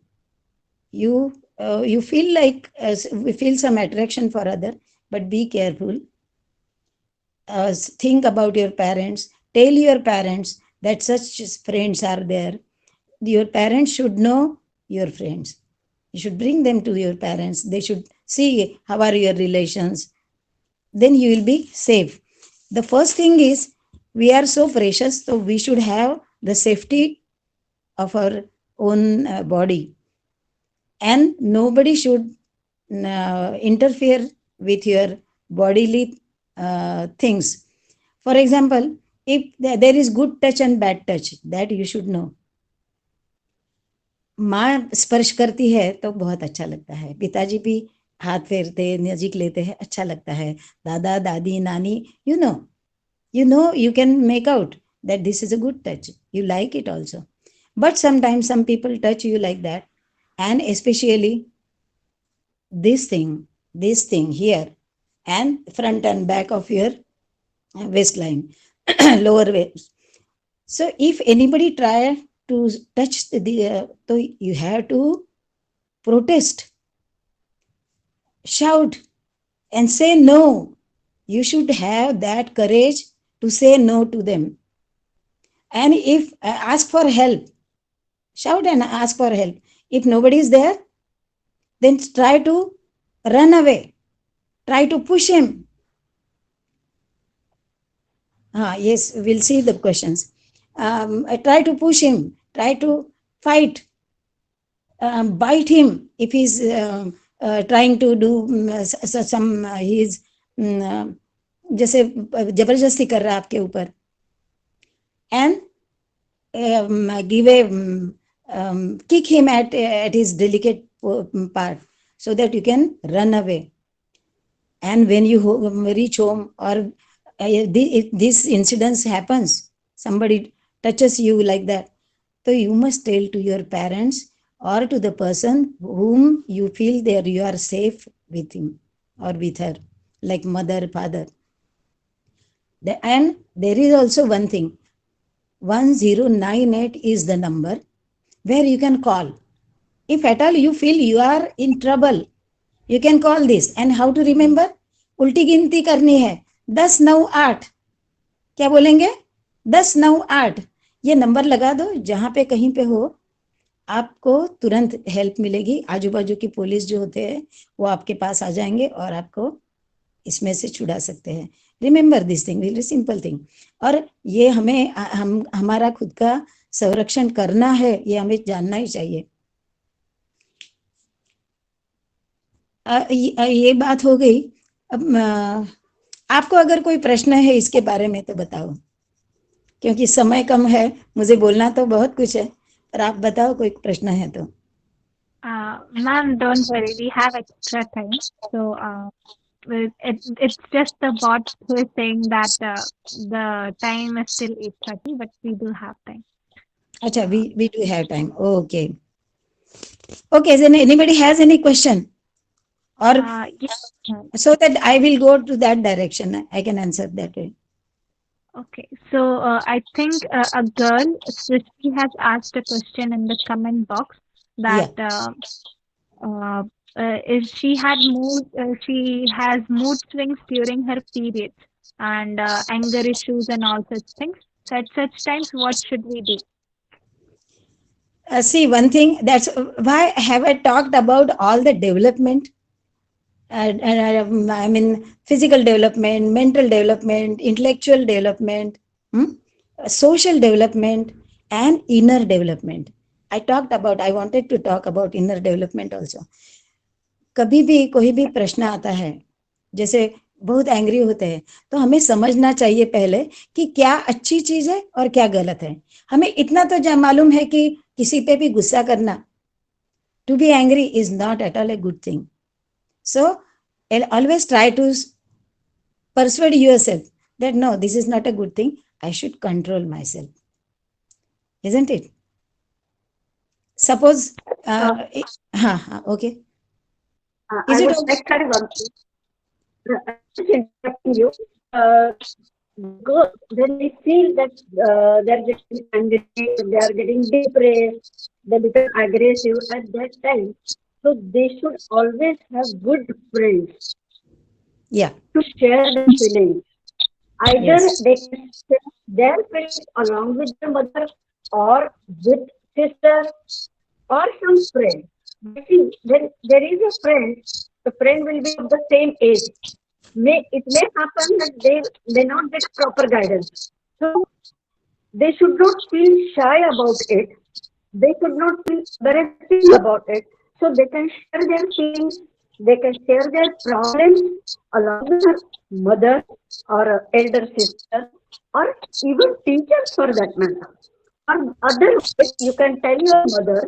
You feel like we feel some attraction for other, but be careful. Think about your parents, tell your parents that such friends are there. Your parents should know your friends, you should bring them to your parents, they should see how are your relations, then you will be safe. The first thing is, we are so precious, so we should have the safety of our own body, and nobody should interfere with your bodily things. For example, if there is good touch and bad touch, that you should know. माँ स्पर्श करती है तो बहुत अच्छा लगता है, पिताजी भी हाथ फेरते नजीक लेते हैं, अच्छा लगता है, दादा दादी नानी, you can make out that this is a good touch, you like it also. But sometimes some people touch you like that, and especially this thing here, and front and back of your waistline, lower waist. So if anybody try to touch so you have to protest, shout, and say no. You should have that courage to say no to them. And if ask for help, shout and ask for help. If nobody is there, then try to run away. Try to push him. Yes, we'll see the questions. Try to push him. Try to fight. Bite him if he's trying to do some he's जैसे जबरदस्ती कर रहा है आपके ऊपर, and give a kick him at his delicate part so that you can run away. And when you reach home, or if this incident happens, somebody touches you like that, so you must tell to your parents or to the person whom you feel there you are safe with him or with her, like mother, father. And there is also one thing, 1098 is the number where you can call. If at all you feel you are in trouble, you can call this. And how to remember? उल्टी गिनती करनी है, 10 9 8। क्या बोलेंगे? 10 9 8। ये number लगा दो, जहां पे कहीं पे हो, आपको तुरंत हेल्प मिलेगी। आजू बाजू की पुलिस जो होते हैं वो आपके पास आ जाएंगे और आपको इसमें से छुड़ा सकते हैं। Remember this thing, very simple thing. और ये हमारा खुद का संरक्षण करना है, ये हमें जानना ही चाहिए। ये बात हो गई। अब आपको अगर कोई प्रश्न है इसके बारे में तो बताओ, क्योंकि समय कम है, मुझे बोलना तो बहुत कुछ है, पर आप बताओ कोई प्रश्न है तो। Ma'am, don't worry, we have extra time. So it's just the bot who is saying that the time is still 8:30, but we do have time. अच्छा, we do have time. Okay. Okay, then anybody has any question? Or Yes, ma'am. so that I will go to that direction, I can answer that way. Okay, so I think a girl, Srishti, has asked a question in the comment box Yeah. that if she has mood swings during her periods and anger issues and all such things. So at such times, what should we do? See, one thing, that's why have I talked about all the development, I mean, physical development, mental development, intellectual development, hmm? Social development, and inner development. I wanted to talk about inner development also. कभी भी कोई भी प्रश्न आता है, जैसे बहुत angry होते हैं, तो हमें समझना चाहिए पहले कि क्या अच्छी चीज है और क्या गलत है. हमें इतना तो मालूम है कि किसी पे भी गुस्सा करना, to be angry is not at all a good thing. So always try to persuade yourself that no, this is not a good thing. I should control myself. Isn't it? Suppose, okay. Is I it would okay? like to add one thing. I'm just interrupting you. Because when they feel that they're getting angry, they are getting depressed, they become aggressive at that time. So they should always have good friends Yeah. to share their feelings. Either Yes. they can share their feelings along with their mother or with sister or some friend. But see, when there is a friend, the friend will be of the same age. It may happen that they may not get proper guidance. So they should not feel shy about it. They should not feel embarrassing about it. So they can share their feelings. They can share their problems along with their mother or elder sister or even teachers for that matter. Or otherwise, you can tell your mother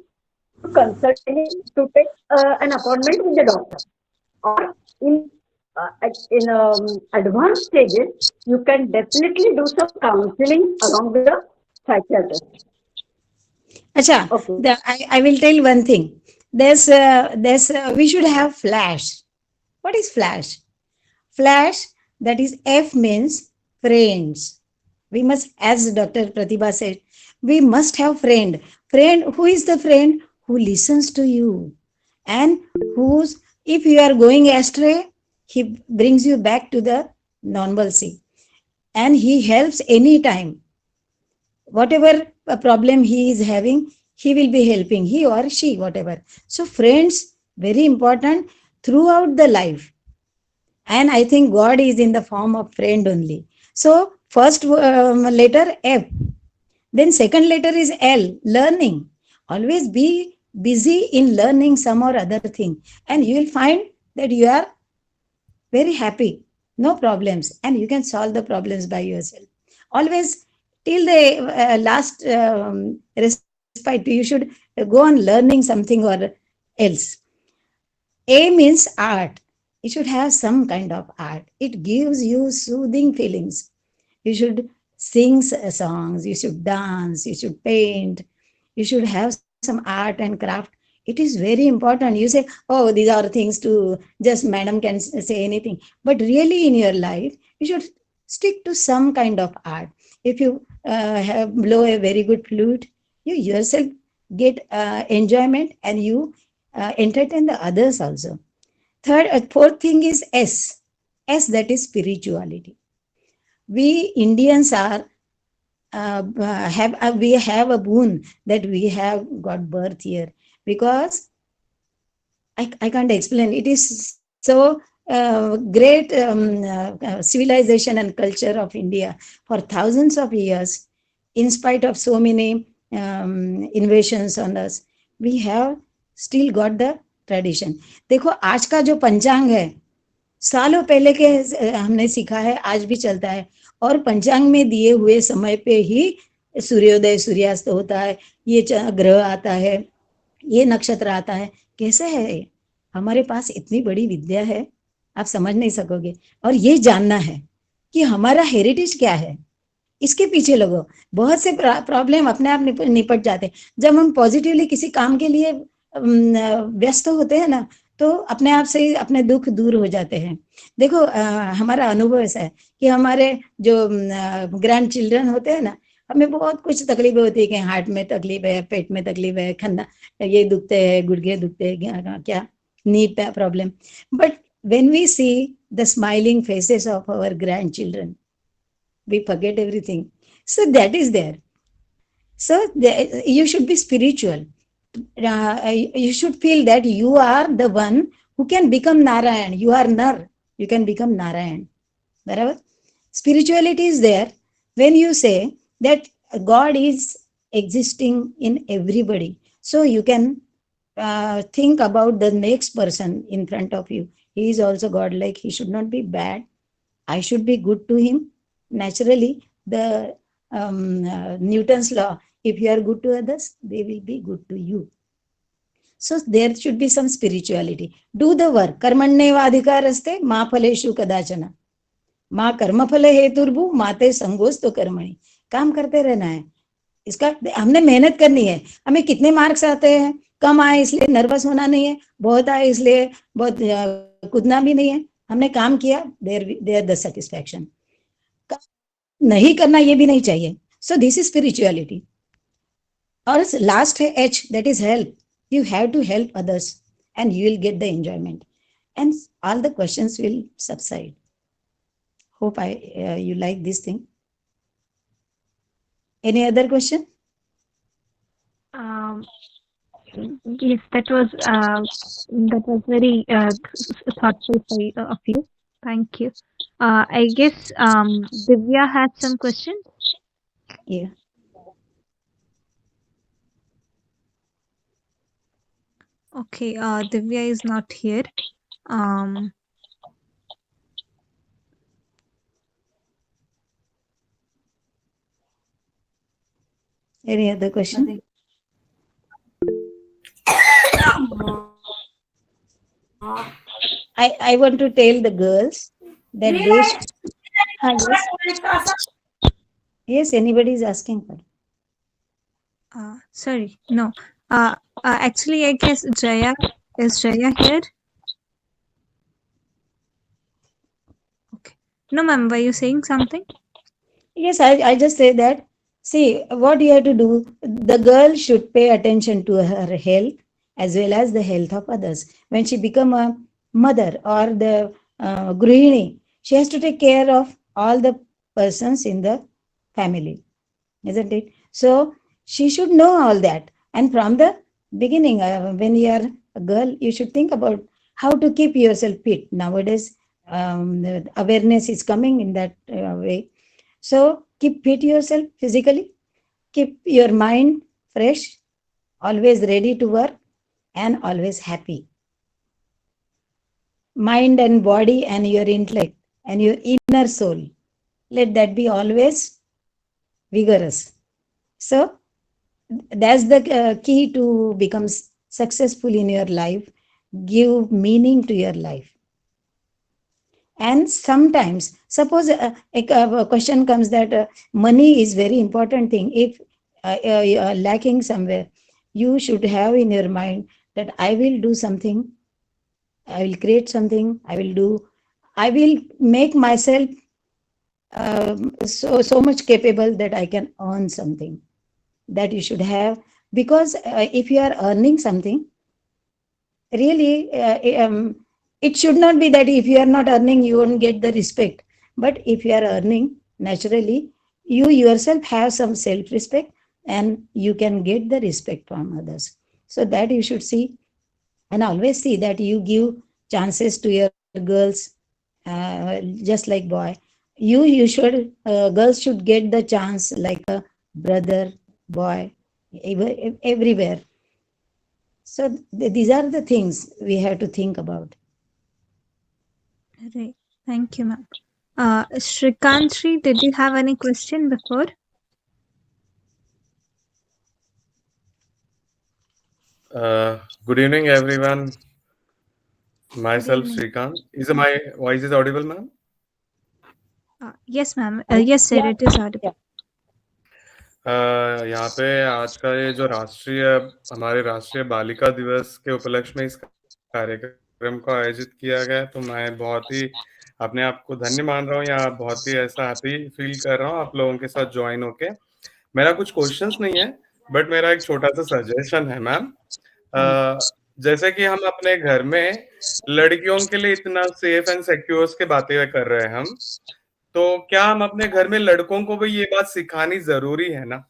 to consult to take an appointment with the doctor. Or in advanced stages, you can definitely do some counseling along with the psychiatrist. Acha, Okay. I will tell one thing. We should have flash. What is flash? Flash, that is F means friends. We must, as Dr. Pratibha said, we must have friend. Friend, who is the friend? Who listens to you. And who's, if you are going astray, he brings you back to the normalcy. And he helps anytime. Whatever problem he is having, he will be helping, he or she, whatever. So friends, very important throughout the life. And I think God is in the form of friend only. So first letter F, then second letter is L, learning. Always be busy in learning some or other thing, and you will find that you are very happy, no problems, and you can solve the problems by yourself. Always till the last respite, you should go on learning something or else. A means art. You should have some kind of art. It gives you soothing feelings. You should sing songs, you should dance, you should paint, you should have some art and craft. It is very important. You say, oh, these are things to just madam can say anything. But really in your life, you should stick to some kind of art. If you have blow a very good flute, you yourself get enjoyment and you entertain the others also. Fourth thing is S. S, that is spirituality. We Indians are we have a boon that we have got birth here, because I can't explain. It is so great civilization and culture of India for thousands of years. In spite of so many invasions on us, we have still got the tradition. देखो आज का जो पंचांग है, सालों पहले के हमने सीखा है, आज भी चलता है, और पंचांग में दिए हुए समय पे ही सूर्योदय सूर्यास्त होता है, ये ग्रह आता है, ये नक्षत्र आता है. कैसे है? हमारे पास इतनी बड़ी विद्या है, आप समझ नहीं सकोगे. और ये जानना है कि हमारा हेरिटेज क्या है, इसके पीछे लोगों बहुत से प्रॉब्लम अपने आप निपट जाते हैं. जब हम पॉजिटिवली किसी काम के लिए व्यस्त होते हैं ना, तो अपने आप से ही अपने दुख दूर हो जाते हैं. देखो हमारा अनुभव ऐसा है कि हमारे जो ग्रैंड चिल्ड्रन होते हैं ना, हमें बहुत कुछ तकलीफें होती है कि हार्ट में तकलीफ है, पेट में तकलीफ है, खन्ना ये दुखते हैं, गुड़घे दुखते हैं, क्या knee problem. But when we see the smiling faces of our grandchildren, we forget everything. So that is there. So you should be spiritual. You should feel that you are the one who can become Narayan. You are Nar. You can become Narayan. Barabar? Spirituality is there when you say that God is existing in everybody. So you can think about the next person in front of you. He is also God-like. He should not be bad. I should be good to him. Naturally, the Newton's law, if you are good to others, they will be good to you. So there should be some spirituality. Do the work. Karmanyevadhikaraste ma phaleshu kadachana. माँ कर्मफल हेतुर्भु माते संगोस्तो कर्मणि. काम करते रहना है. इसका हमने मेहनत करनी है. हमें कितने मार्क्स आते हैं, कम आए इसलिए नर्वस होना नहीं है, बहुत आए इसलिए बहुत कूदना भी नहीं है. हमने काम किया, देयर द सेटिस्फैक्शन. नहीं करना ये भी नहीं चाहिए. So this is spirituality. और लास्ट है H, that is help. You have to help others and you will get the enjoyment and all the questions will subside. Hope you like this thing. Any other question? Yes, that was very thoughtful of you. Thank you. I guess Divya had some questions. Yeah. Okay, Divya is not here. Um, Any other question? I want to tell the girls that they should. Yes. Yes, anybody is asking for. sorry, no. Actually, I guess Jaya here? Okay. No, ma'am, were you saying something? Yes, I just say that. See, what you have to do, the girl should pay attention to her health as well as the health of others. When she become a mother or the grihini, she has to take care of all the persons in the family, isn't it? So she should know all that. And from the beginning, when you are a girl, you should think about how to keep yourself fit. Nowadays, the awareness is coming in that way. So keep fit yourself physically, keep your mind fresh, always ready to work, and always happy. Mind and body and your intellect and your inner soul, let that be always vigorous. So that's the key to become successful in your life. Give meaning to your life. And sometimes, suppose a question comes that money is very important thing. If you are lacking somewhere, you should have in your mind that I will do something, I will create something, I will make myself so much capable that I can earn something. That you should have, because if you are earning something, really it should not be that if you are not earning you won't get the respect. But if you are earning, naturally you yourself have some self respect and you can get the respect from others. So that you should see, and always see that you give chances to your girls, just like boy. You should, girls should get the chance like a brother, boy, everywhere. So these are the things we have to think about. Right. Thank you, ma'am. Shrikantri, did you have any question before? Good evening, everyone. Myself, Evening. Srikanth. Is my voice is audible, ma'am? Yes, ma'am. Yes, sir, it is audible. यहाँ पे आज का ये जो हमारे राष्ट्रीय बालिका दिवस के उपलक्ष्य में इस कार्यक्रम को आयोजित किया गया, तो मैं बहुत ही अपने आप को धन्य मान रहा हूँ, या बहुत ही ऐसा हैप्पी फील कर रहा हूँ आप लोगों के साथ ज्वाइन होके. मेरा कुछ क्वेश्चंस नहीं है, बट मेरा एक छोटा सा सजेशन है मैम। जैसे कि हम अपने घर में लड़कियों के लिए इतना सेफ एंड सिक्योर के बातें कर रहे हैं हम, तो क्या हम अपने घर में लड़कों को भी ये बात सिखानी जरूरी है ना?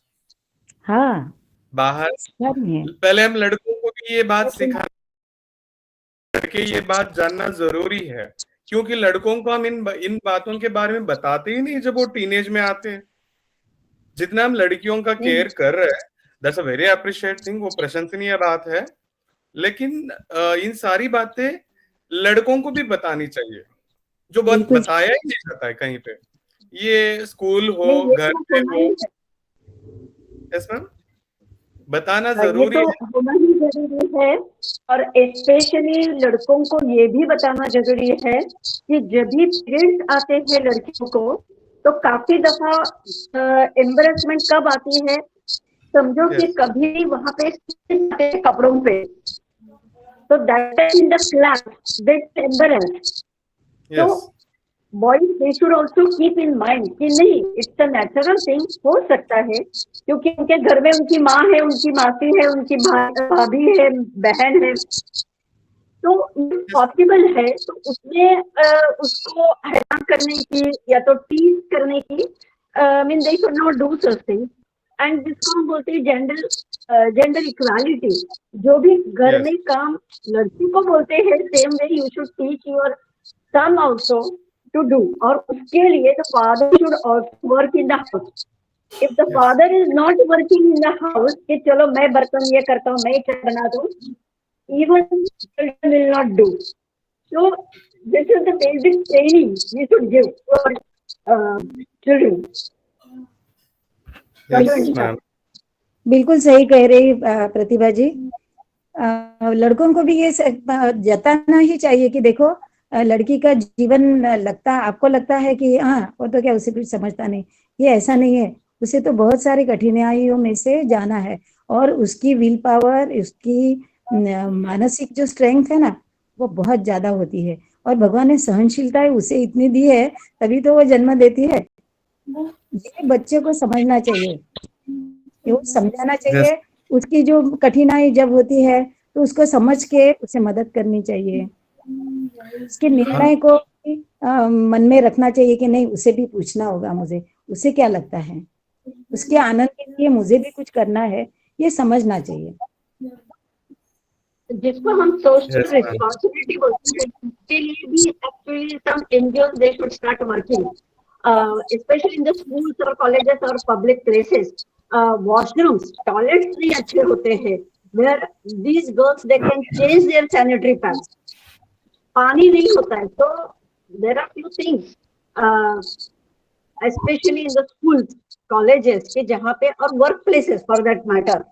हाँ, बाहर नहीं है। पहले हम लड़कों को भी ये बात सिखा के ये बात जानना जरूरी है, क्योंकि लड़कों को हम इन बातों के बारे में बताते ही नहीं जब वो टीनेज में आते हैं। जितना हम लड़कियों का केयर कर रहे हैं, that's a very appreciate thing, वो प्रशंसनीय बात है। लेकिन इन सारी बातें लड़कों को भी बतानी चाहिए, जो बात बिल्कुल बताया ही नहीं जाता है कहीं पे। ये स्कूल हो, नहीं, ये घर तो पे होना हो। ही है। यस मैम, बताना ये जरूरी तो है। होना ही जरूरी है। और स्पेशली लड़कों को ये भी बताना जरूरी है कि जब भी पीरियड्स आते हैं लड़कियों को, तो काफी दफा एम्बरेसमेंट कब आती है, समझो कि यस कभी वहां पे आते हैं कपड़ों पे, तो that time in the class that embarrass. तो yes boys they should also keep in mind कि नहीं, इट्स अ नेचुरल थिंग, हो सकता है क्योंकि उनके घर में उनकी माँ है, उनकी मासी है, उनकी भाभी है, बहन है, तो पॉसिबल है। तो उसमें उसको हैरान करने की या तो टीज करने की, mean they should not do such thing. And जिसको हम बोलते हैं जेंडर इक्वालिटी, जो भी घर यस में काम लड़की को बोलते हैं, same way you should teach your son also to do. और उसके लिए the father should also work in the house. If the yes father is not working in the house कि चलो मैं बर्तन ये करता हूँ, मैं चाय बना दूँ, even children will not do. So this is the basic training we should give to our children. Yes Sorry. Ma'am. बिल्कुल सही कह रही प्रतिभा जी। लड़कों को भी ये जताना ही चाहिए कि देखो, लड़की का जीवन आपको लगता है कि हाँ वो तो क्या, उसे कुछ समझता नहीं, ये ऐसा नहीं है। उसे तो बहुत सारी कठिनाइयों में से जाना है, और उसकी विल पावर, उसकी मानसिक जो स्ट्रेंथ है ना, वो बहुत ज्यादा होती है। और भगवान ने सहनशीलता उसे इतनी दी है, तभी तो वो जन्म देती है। ये बच्चे को समझना चाहिए, वो समझाना यस चाहिए। उसकी जो कठिनाई जब होती है तो उसको समझ के उसे मदद करनी चाहिए। उसके हाँ निर्णय को मन में रखना चाहिए कि नहीं, उसे भी पूछना होगा मुझे, उसे क्या लगता है, उसके आनंद के लिए मुझे भी कुछ करना है, ये समझना चाहिए। जिसको हम सोशल यस मैम। रिस्पॉन्सिबिलिटी बोलते हैं, उसके लिए भी actually some NGO they should start working, specially in the schools और कॉलेजेस और पब्लिक प्लेसेस। वॉशरूम्स, टॉयलेट्स भी अच्छे होते हैं, where these girls they can change their sanitary pads. पानी नहीं होता है, तो there are few things specially in the schools, colleges के जहाँ पे, और work places for that matter,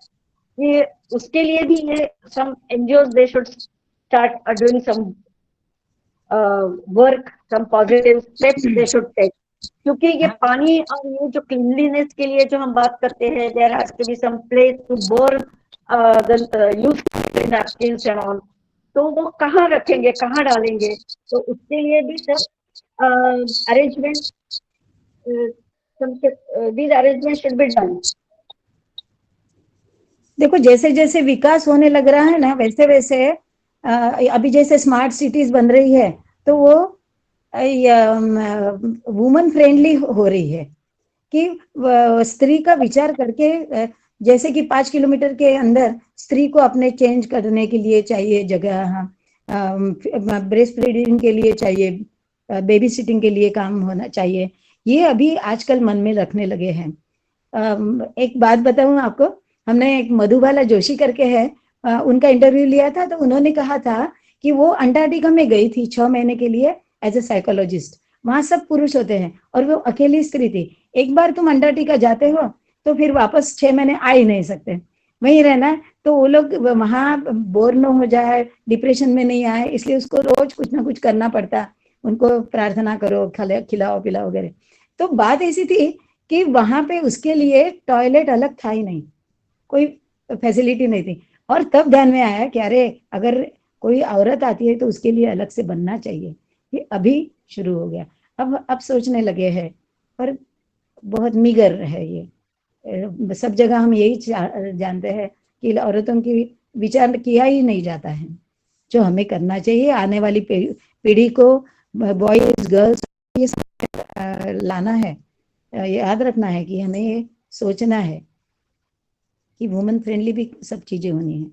ये उसके लिए भी ये some NGOs they should start doing some work, some positive steps they should take. क्योंकि ये पानी और ये जो क्लीनलीनेस के लिए जो हम बात करते हैं, there has to be some place to burn the used napkins and all. तो वो कहाँ रखेंगे, कहाँ डालेंगे, तो उसके लिए भी सब arrangement, these arrangements should be done. देखो, जैसे जैसे विकास होने लग रहा है ना, वैसे वैसे अभी जैसे स्मार्ट सिटीज बन रही है, तो वो वुमन फ्रेंडली हो रही है कि स्त्री का विचार करके, जैसे कि 5 किलोमीटर के अंदर स्त्री को अपने चेंज करने के लिए चाहिए जगह, ब्रेस्ट फीडिंग के लिए चाहिए, बेबी सिटिंग के लिए काम होना चाहिए, ये अभी आजकल मन में रखने लगे हैं। एक बात बताऊं आपको, हमने एक मधुबाला जोशी करके है, उनका इंटरव्यू लिया था, तो उन्होंने कहा था कि वो अंटार्कटिका में गई थी 6 महीने के लिए एज ए साइकोलॉजिस्ट। वहां सब पुरुष होते हैं और वो अकेली स्त्री थी। एक बार तुम अंटार्कटिका जाते हो तो फिर वापस 6 महीने आ ही नहीं सकते, वहीं रहना है। तो वो लोग वहां बोर न हो जाए, डिप्रेशन में नहीं आए, इसलिए उसको रोज कुछ ना कुछ करना पड़ता, उनको प्रार्थना करो, खिलाओ पिलाओ वगैरह। तो बात ऐसी थी कि वहां पे उसके लिए टॉयलेट अलग था ही नहीं, कोई फैसिलिटी नहीं थी। और तब ध्यान में आया कि अरे, अगर कोई औरत आती है तो उसके लिए अलग से बनना चाहिए। ये अभी शुरू हो गया, अब सोचने लगे हैं, पर बहुत मीगर है ये। सब जगह हम यही जानते हैं कि औरतों की विचार किया ही नहीं जाता है। जो हमें करना चाहिए आने वाली पीढ़ी को, बॉयज गर्ल्स, ये लाना है, याद रखना है कि हमें ये सोचना है कि वुमेन फ्रेंडली भी सब चीजें होनी है।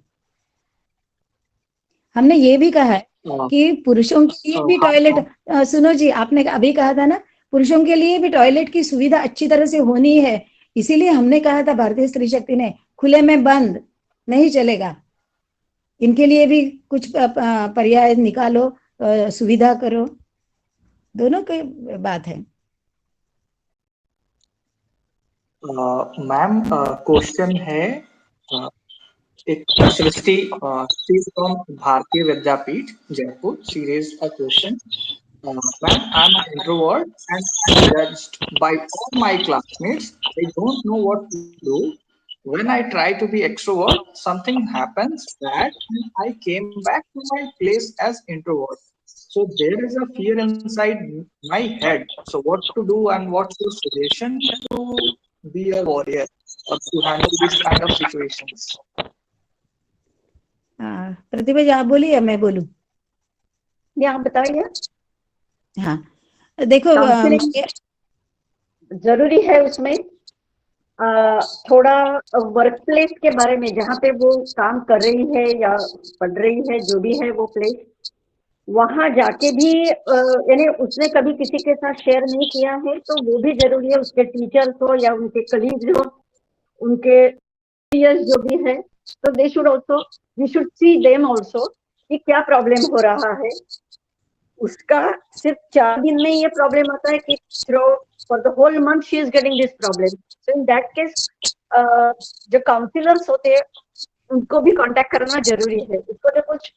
हमने ये भी कहा है कि पुरुषों के लिए भी टॉयलेट, सुनो जी, आपने अभी कहा था ना, पुरुषों के लिए भी टॉयलेट की सुविधा अच्छी तरह से होनी है। इसीलिए हमने कहा था, भारतीय स्त्री शक्ति ने, खुले में बंद नहीं चलेगा, इनके लिए भी कुछ पर्याय निकालो, सुविधा करो, दोनों की बात है। मैम, क्वेश्चन है एक Srishti, from Bharatiya Vidyapeeth Jaipur, she raised a question. Ma'am, I'm an introvert and I'm judged by all my classmates. I don't know what to do. When I try to be extrovert, something happens bad and I came back to my place as introvert. So there is a fear inside my head. So what to do and what's your suggestion to be a warrior or to handle this kind of situations? प्रतिभा जी, आप बोलिए या मैं बोलूं? ये आप बताइए। हाँ, देखो, जरूरी है उसमें थोड़ा वर्क प्लेस के बारे में, जहाँ पे वो काम कर रही है या पढ़ रही है, जो भी है वो प्लेस, वहां जाके भी यानी उसने कभी किसी के साथ शेयर नहीं किया है, तो वो भी जरूरी है। उसके टीचर्स हो या उनके कलीग्स हो, उनके जो भी है, तो they should also, we should see them also कि क्या प्रॉब्लम हो रहा है। उसका सिर्फ 4 दिन में ये प्रॉब्लम आता है कि through for the whole month she is getting this problem. So in that case जो काउंसलर्स होते हैं उनको भी कांटेक्ट करना जरूरी है। उसको जो कुछ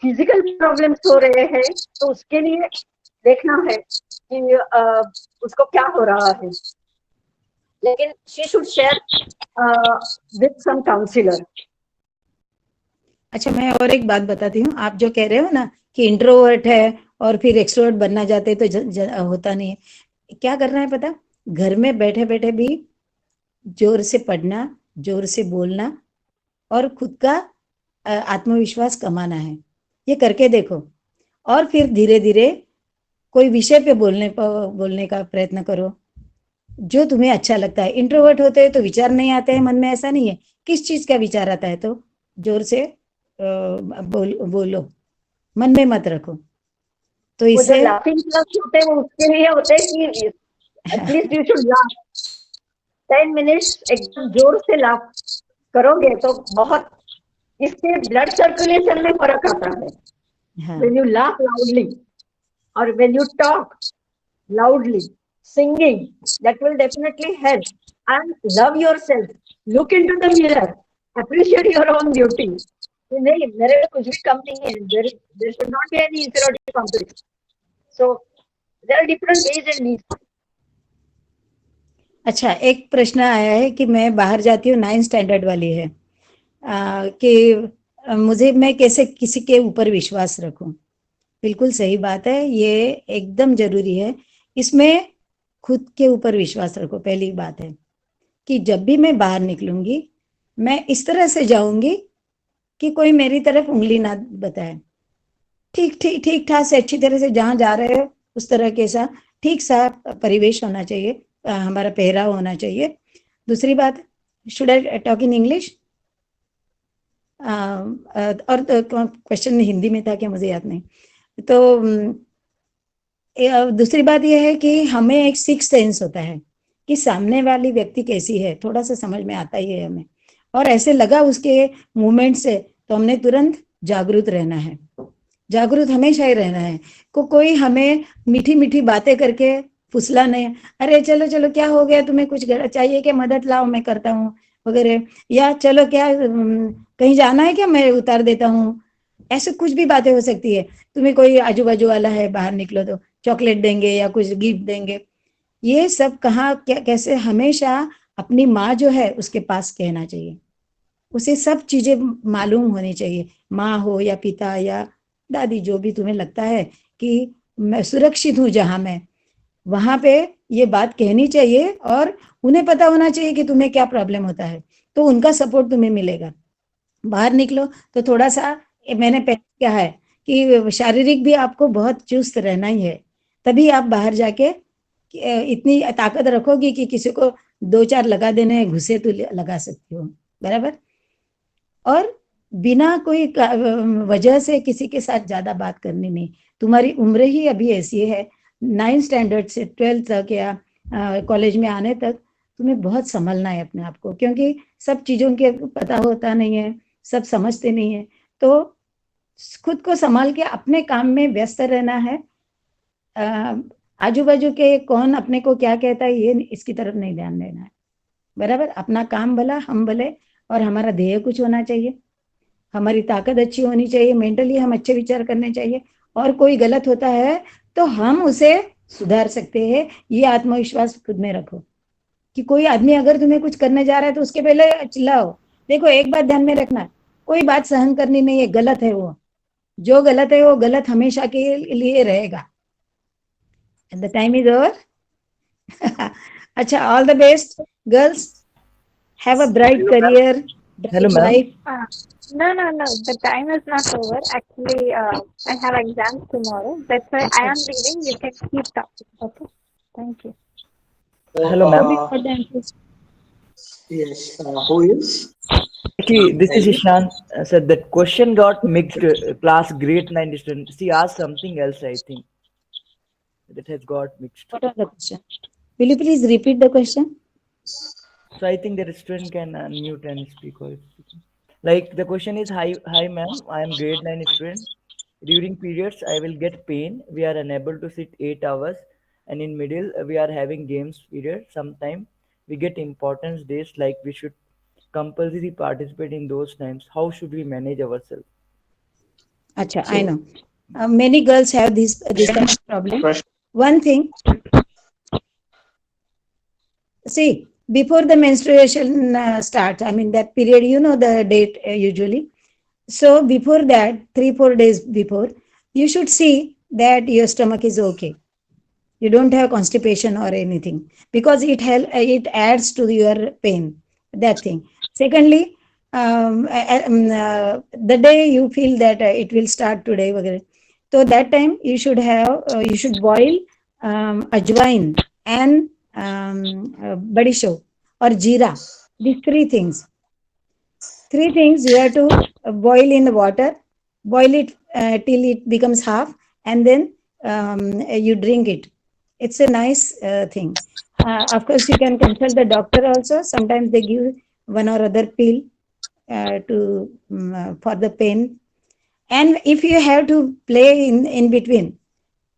फिजिकल प्रॉब्लम्स हो रहे हैं तो उसके लिए देखना है कि उसको क्या हो रहा है, लेकिन she should share with some counsellor. अच्छा, मैं और एक बात बताती हूँ। आप जो कह रहे हो ना कि इंट्रोवर्ट है और फिर एक्सट्रोवर्ट बनना चाहते तो होता नहीं है। क्या करना है पता? घर में बैठे बैठे भी जोर से पढ़ना, जोर से बोलना और खुद का आत्मविश्वास कमाना है। ये करके देखो और फिर धीरे धीरे कोई विषय पे बोलने का प्रयत्न करो जो तुम्हें अच्छा लगता है। इंट्रोवर्ट होते हैं तो विचार नहीं आते हैं मन में, ऐसा नहीं है। किस चीज का विचार आता है तो जोर से बोलो, मन में मत रखो। तो वो जो इससे लाफिंग क्लब्स होते हैं वो उसके लिए होते हैं कि at least you should laugh 10 minutes, एकदम जोर से लाफ करोगे तो बहुत, इससे ब्लड सर्कुलेशन में फर्क आता है। व्हेन यू लाफ लाउडली और when you talk loudly, singing, that will definitely help. And love yourself. Look into the mirror. Appreciate your own beauty. नहीं, मेरे में कुछ भी कम नहीं है. There should not be any inferiority complex. So there are different ways and means. अच्छा, एक प्रश्न आया है कि मैं बाहर जाती हूँ, 9th स्टैंडर्ड वाली है, कि मैं कैसे किसी के ऊपर विश्वास रखूं। बिल्कुल सही बात है, ये एकदम जरूरी है। इसमें खुद के ऊपर विश्वास रखो। पहली बात है कि जब भी मैं बाहर निकलूंगी मैं इस तरह से जाऊंगी कि कोई मेरी तरफ उंगली ना बताए। ठीक ठीक ठीक ठाक से, अच्छी तरह से जहां जा रहे हो उस तरह के सा ठीक सा परिवेश होना चाहिए, हमारा पहराव होना चाहिए। दूसरी बात, should I talk in English? और क्वेश्चन हिंदी में था क्या, मुझे याद नहीं। तो दूसरी बात यह है कि हमें एक सिक्स सेंस होता है कि सामने वाली व्यक्ति कैसी है, थोड़ा सा समझ में आता ही है हमें। और ऐसे लगा उसके मूवमेंट से तो हमने तुरंत जागरूक रहना है। जागरूक हमेशा ही रहना है। कोई हमें मीठी मीठी बातें करके फुसला नहीं, अरे चलो चलो क्या हो गया, तुम्हें कुछ चाहिए क्या, मदद लाओ मैं करता हूँ वगैरह, या चलो क्या कहीं जाना है क्या, मैं उतार देता हूँ। ऐसे कुछ भी बातें हो सकती है। तुम्हें कोई आजू बाजू वाला है, बाहर निकलो तो चॉकलेट देंगे या कुछ गिफ्ट देंगे। ये सब कहाँ क्या कैसे, हमेशा अपनी माँ जो है उसके पास कहना चाहिए। उसे सब चीजें मालूम होनी चाहिए, माँ हो या पिता या दादी, जो भी तुम्हें लगता है कि मैं सुरक्षित हूँ जहां मैं, वहां पे ये बात कहनी चाहिए और उन्हें पता होना चाहिए कि तुम्हें क्या प्रॉब्लम होता है, तो उनका सपोर्ट तुम्हें मिलेगा। बाहर निकलो तो थोड़ा सा, मैंने पहले क्या है कि शारीरिक भी आपको बहुत चुस्त रहना ही है, तभी आप बाहर जाके इतनी ताकत रखोगी कि किसी को 2-4 लगा देने घुसे तो लगा सकती हो, बराबर। और बिना कोई वजह से किसी के साथ ज्यादा बात करनी नहीं। तुम्हारी उम्र ही अभी ऐसी है, 9th स्टैंडर्ड से 12th तक या कॉलेज में आने तक तुम्हें बहुत संभलना है अपने आप को, क्योंकि सब चीजों के पता होता नहीं है, सब समझते नहीं है, तो खुद को संभाल के अपने काम में व्यस्त रहना है। आजू बाजू के कौन अपने को क्या कहता है ये इसकी तरफ नहीं ध्यान देना है, बराबर। अपना काम भला हम भले, और हमारा ध्येय कुछ होना चाहिए, हमारी ताकत अच्छी होनी चाहिए, मेंटली हम अच्छे विचार करने चाहिए, और कोई गलत होता है तो हम उसे सुधार सकते हैं। ये आत्मविश्वास खुद में रखो कि कोई आदमी अगर तुम्हें कुछ करने जा रहा है तो उसके पहले चिल्लाओ। देखो एक बात ध्यान में रखना, कोई बात सहन करनी नहीं है, गलत है वो, जो गलत है वो गलत हमेशा के लिए रहेगा। And the time is over. अच्छा, all the best girls, have a bright career, Hello, bright ma'am. Life. No. The time is not over. Actually, I have exams tomorrow. That's why I am leaving. You can keep talking. Okay. Thank you. Hello, So, ma'am. yes, who is Actually, this is Maitreyi? Ishan. Said that question got mixed. Class grade 9 student. She asked something else. I think that has got mixed. What was the question? Will you please repeat the question? So I think that student can unmute and speak. Or speaking. Like the question is, hi, ma'am. I am grade 9 student. During periods, I will get pain. We are unable to sit 8 hours, and in middle, we are having games period. Sometime we get importance days like we should compulsory participate in those times. How should we manage ourselves? Acha, I So, know. Many girls have this kind of problem. fresh. One thing, see, before the menstruation starts, I mean that period, you know the date usually. So before that, 3-4 days before, you should see that your stomach is okay. You don't have constipation or anything, because it adds to your pain. That thing. Secondly, the day you feel that it will start today, so that time you should boil ajwain and badisho or jeera. These three things you have to boil in the water, boil it till it becomes half, and then you drink it. It's a nice thing. Of course you can consult the doctor also, sometimes they give one or other pill for the pain. And if you have to play in between,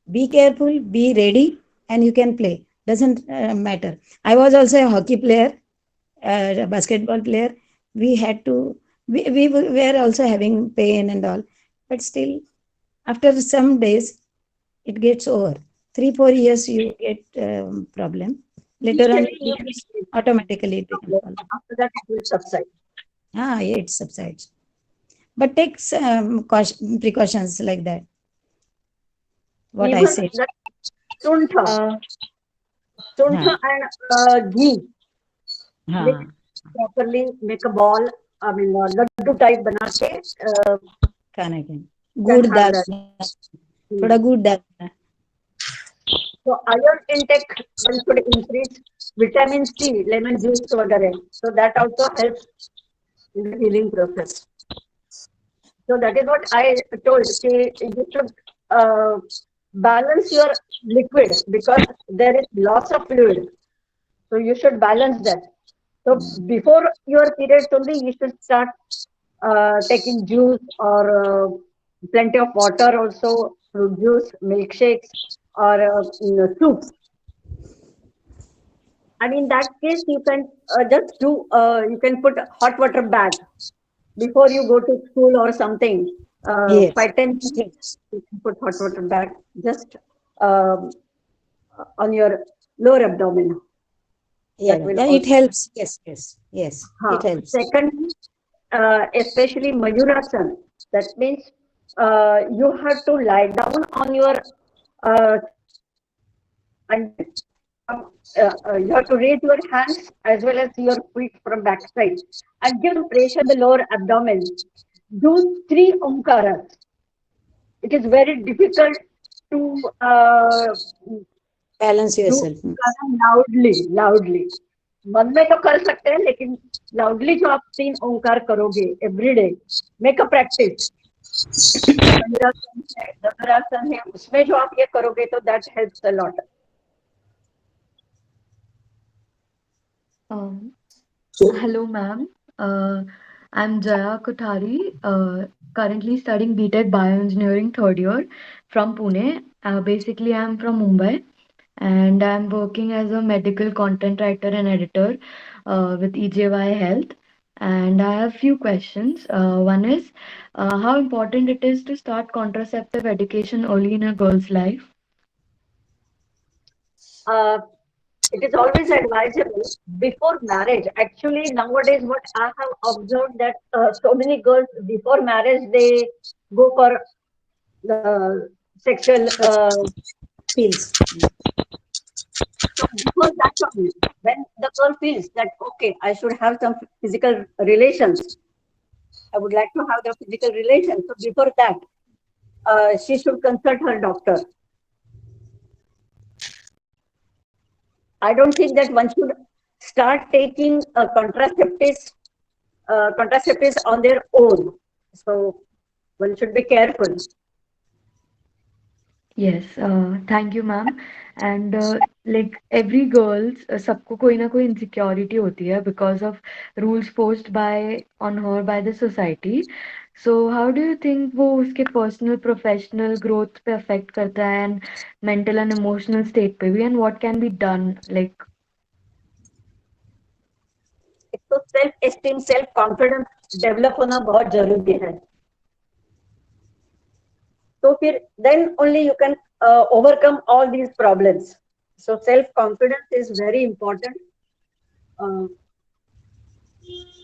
be careful, be ready, and you can play, doesn't matter. I was also a hockey player, a basketball player. We had to, we were also having pain and all, but still after some days it gets over. 3-4 years you get problem, later on Initially, you automatically it becomes problem. all. After that, it will subside. Yeah, it subsides, but take precautions like that, what I Even say. that suntha, हाँ, suntha and ghee mix हाँ, properly, make a ball. I mean, laddu type बना के खाने के can गुड़ have that. डालना, थोड़ा गुड़ डालना. So iron intake one should increase. Vitamin C, lemon juice वगैरह. So that also helps in the healing process. So that is what I told. See, you should uh, balance your liquid because there is loss of fluid. So you should balance that. So before your periods only, you should start taking juice or plenty of water also, fruit juice, milkshakes, or soup. And in that case, you can just do, you can put hot water bag before you go to school or something. Yes, 5-10 minutes, you can put hot water bag just um, on your lower abdomen. yeah, That will yeah, it also. helps. Yes, it helps. Second, especially Mayurasan. That means you have to lie down on your chest And you have to raise your hands as well as your feet from backside and give pressure on the lower abdomen. Do three omkaras. It is very difficult to balance do yourself. omkara loudly. मन में तो कर सकते हैं लेकिन loudly जो आप तीन ओंकार करोगे every day, make a practice. Dhanurasana है उसमें जो आप ये करोगे तो that helps a lot. Hello, ma'am. I'm Jaya Kothari, currently studying BTech Bioengineering third year from Pune. Basically, I'm from Mumbai and I'm working as a medical content writer and editor with EJY Health. And I have few questions. One is how important it is to start contraceptive education early in a girl's life. It is always advisable before marriage. Actually, nowadays, what I have observed that so many girls before marriage they go for sexual. pills. So before that, only, when the girl feels that okay, I should have some physical relations, I would like to have the physical relations. So before that, she should consult her doctor. I don't think that one should start taking contraceptives on their own. So one should be careful. Yes, thank you, ma'am. And like every girls, सबको कोई ना कोई insecurity होती है because of rules posed by on her by the society. So how do you think वो उसके personal, professional growth पे affect करता है and mental and emotional state पे भी and what can be done like तो self esteem self confidence develop होना बहुत जरूरी है. तो फिर then only you can overcome all these problems. So self confidence is very important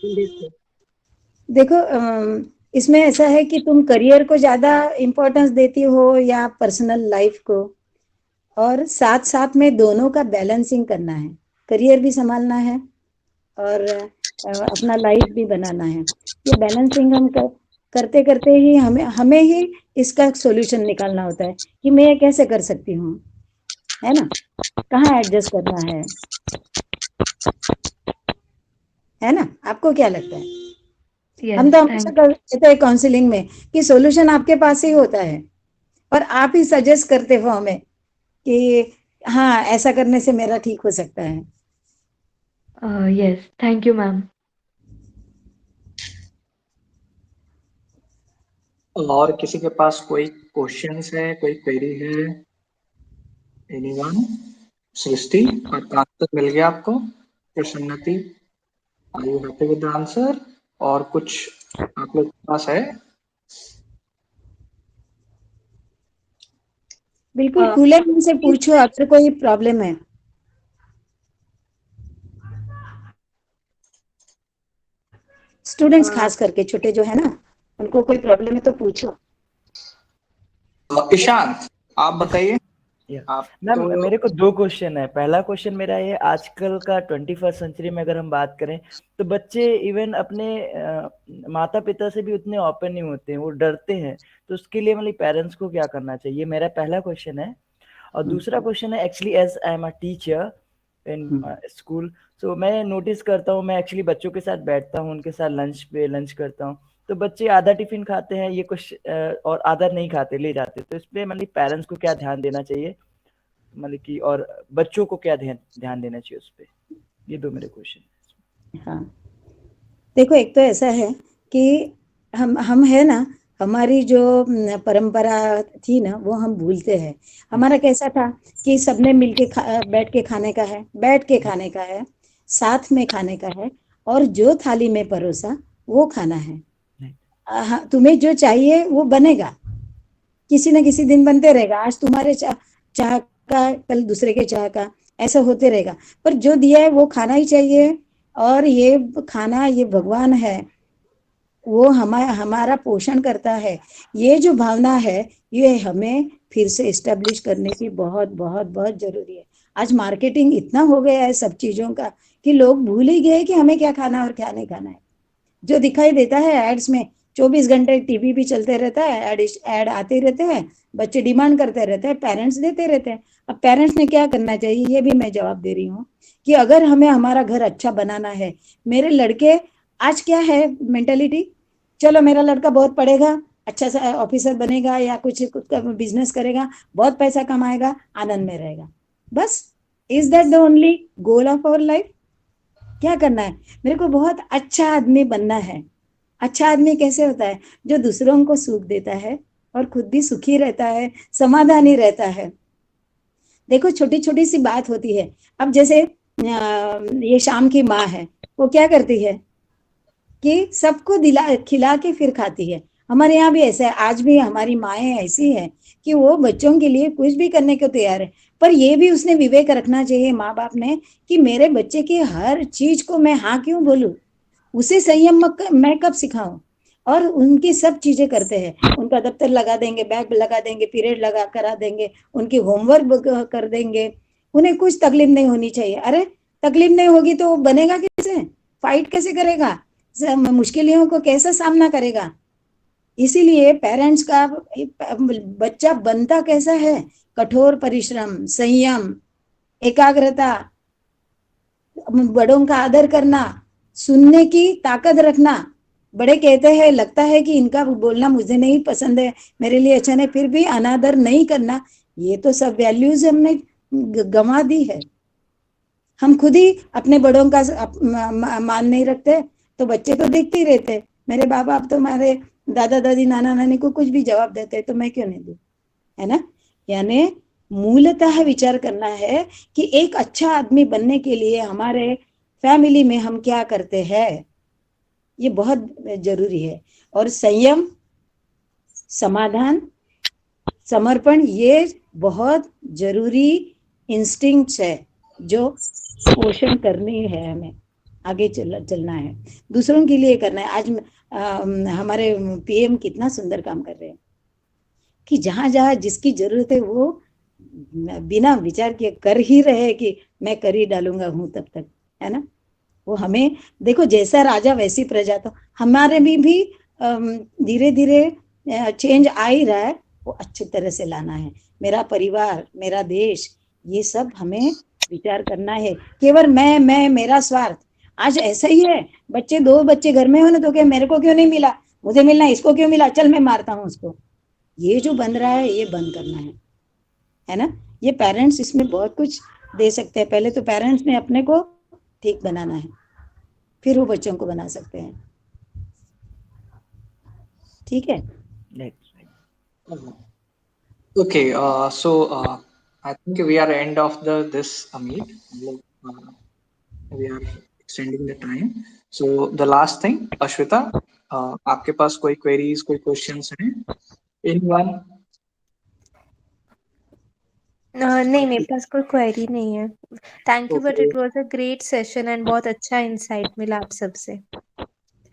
in this case. देखो इसमें ऐसा है कि तुम करियर को ज्यादा इम्पोर्टेंस देती हो या पर्सनल लाइफ को, और साथ साथ में दोनों का बैलेंसिंग करना है. करियर भी संभालना है और अपना लाइफ भी बनाना है. ये बैलेंसिंग हम करते करते ही हमें ही इसका सॉल्यूशन निकालना होता है कि मैं ये कैसे कर सकती हूँ, है ना, कहाँ एडजस्ट करना है ना. आपको क्या लगता है? yes, हम तो हमेशा कहते हैं काउंसलिंग में कि सॉल्यूशन आपके पास ही होता है और आप ही सजेस्ट करते हो हमें कि हाँ ऐसा करने से मेरा ठीक हो सकता है. yes, thank you, ma'am. और किसी के पास कोई क्वेश्चंस है, कोई क्वेरी है? एनीवन? सृष्टि, आपका आंसर मिल गया आपको? Prasannati, are you happy with the answer? और कुछ आप लोग के पास है? बिल्कुल खुले मन से पूछो अगर कोई प्रॉब्लम है. स्टूडेंट्स खास करके छोटे जो है ना, उनको कोई प्रॉब्लम है तो पूछो. ईशांत, आप बताइए. मैम मेरे को दो क्वेश्चन है. पहला क्वेश्चन मेरा ये, आजकल का 21st सेंचुरी में अगर हम बात करें तो बच्चे इवन अपने माता पिता से भी उतने ओपन नहीं होते हैं, वो डरते हैं. तो उसके लिए मतलब पेरेंट्स को क्या करना चाहिए, मेरा पहला क्वेश्चन है. और दूसरा क्वेश्चन है, actually as I am a teacher in school, so मैं नोटिस करता हूँ, मैं एक्चुअली बच्चों के साथ बैठता हूँ, उनके साथ लंच करता हूँ, तो बच्चे आधा टिफिन खाते हैं ये कुछ और आधा नहीं खाते, ले जाते. तो इस पे मतलब पेरेंट्स को क्या ध्यान देना चाहिए, मतलब कि और बच्चों को क्या ध्यान देना चाहिए उस पे. ये दो मेरे क्वेश्चन. हाँ देखो, एक तो ऐसा है कि हम है ना, हमारी जो परंपरा थी ना वो हम भूलते हैं. हमारा कैसा था कि सबने मिलके बैठ के खाने का है, साथ में खाने का है, और जो थाली में परोसा वो खाना है. तुम्हें जो चाहिए वो बनेगा, किसी न किसी दिन बनते रहेगा. आज तुम्हारे चाह का, कल दूसरे के चाह का, ऐसा होते रहेगा. पर जो दिया है वो खाना ही चाहिए. और ये खाना, ये भगवान है, वो हमारा पोषण करता है. ये जो भावना है ये हमें फिर से एस्टेब्लिश करने की बहुत बहुत बहुत जरूरी है. आज मार्केटिंग इतना हो गया है सब चीजों का कि लोग भूल ही गए कि हमें क्या खाना और क्या नहीं खाना है। जो दिखाई देता है एड्स में, 24 घंटे टीवी भी चलते रहता है, एड आते रहते हैं, बच्चे डिमांड करते रहते हैं, पेरेंट्स देते रहते हैं। अब पेरेंट्स ने क्या करना चाहिए, ये भी मैं जवाब दे रही हूँ कि अगर हमें हमारा घर अच्छा बनाना है, मेरे लड़के, आज क्या है मेंटेलिटी, चलो मेरा लड़का बहुत पढ़ेगा, अच्छा सा ऑफिसर बनेगा या कुछ खुद का बिजनेस करेगा, बहुत पैसा कमाएगा, आनंद में रहेगा, बस। Is that the only goal of our life? क्या करना है, मेरे को बहुत अच्छा आदमी बनना है। अच्छा आदमी कैसे होता है? जो दूसरों को सुख देता है और खुद भी सुखी रहता है, समाधानी रहता है। देखो छोटी छोटी सी बात होती है। अब जैसे ये शाम की माँ है, वो क्या करती है कि सबको दिला खिला के फिर खाती है। हमारे यहाँ भी ऐसा है, आज भी हमारी माएँ ऐसी है कि वो बच्चों के लिए कुछ भी करने को तैयार है। पर ये भी उसने विवेक रखना चाहिए माँ बाप ने कि मेरे बच्चे की हर चीज को मैं हाँ क्यों बोलूं, उसे संयम मैं कब सिखाऊं। और उनकी सब चीजें करते हैं, उनका दफ्तर लगा देंगे, बैग लगा देंगे, पीरियड लगा करा देंगे, उनकी होमवर्क कर देंगे, उन्हें कुछ तकलीफ नहीं होनी चाहिए। अरे तकलीफ नहीं होगी तो वो बनेगा कैसे, फाइट कैसे करेगा, मुश्किलों को कैसा सामना करेगा। इसीलिए पेरेंट्स का बच्चा बनता कैसा है, कठोर परिश्रम, संयम, एकाग्रता, बड़ों का आदर करना, सुनने की ताकत रखना। बड़े कहते हैं, लगता है कि इनका बोलना मुझे नहीं पसंद है, मेरे लिए अच्छा नहीं, फिर भी अनादर नहीं करना, ये तो सब वैल्यूज हमने गंवा दी है। हम खुद ही अपने बड़ों का मान नहीं रखते तो बच्चे तो देखते ही रहते। मेरे बाप बाप तो हमारे दादा दादी नाना नानी को कुछ भी जवाब देते, तो मैं क्यों नहीं दूं, है ना। यानी मूलतः विचार करना है कि एक अच्छा आदमी बनने के लिए हमारे फैमिली में हम क्या करते हैं, ये बहुत जरूरी है। और संयम, समाधान, समर्पण, ये बहुत जरूरी इंस्टिंक्ट्स है जो पोषण करनी है, हमें आगे चलना है, दूसरों के लिए करना है। आज हमारे पीएम कितना सुंदर काम कर रहे हैं कि जहां जहां जिसकी जरूरत है वो बिना विचार किए कर ही रहे कि मैं कर ही डालूंगा हूं तब तक, है ना। वो हमें देखो, जैसा राजा वैसी प्रजा, तो हमारे भी धीरे धीरे चेंज आ ही रहा है, वो अच्छी तरह से लाना है। मेरा परिवार, मेरा देश, ये सब हमें विचार करना है। केवल मैं मेरा स्वार्थ, आज ऐसा ही है। बच्चे, दो बच्चे घर में हो ना, तो क्या मेरे को क्यों नहीं मिला, मुझे मिलना, इसको क्यों मिला, चल मैं मारता हूँ उसको। ये जो बन रहा है, ये बंद करना है ना। ये पेरेंट्स इसमें बहुत कुछ दे सकते हैं। पहले तो पेरेंट्स ने अपने को ठीक बनाना है, फिर वो बच्चों को बना सकते हैं। ठीक है। Okay, I think we are end of the this meet. Uh, we are extending the time. So the last thing, Ashwita, आपके पास कोई queries, कोई questions हैं? Anyone? नहीं, मेरे पास कोई क्वेरी नहीं है। Thank you, but Okay, it was a great session and बहुत अच्छा इनसाइट मिला आप सबसे।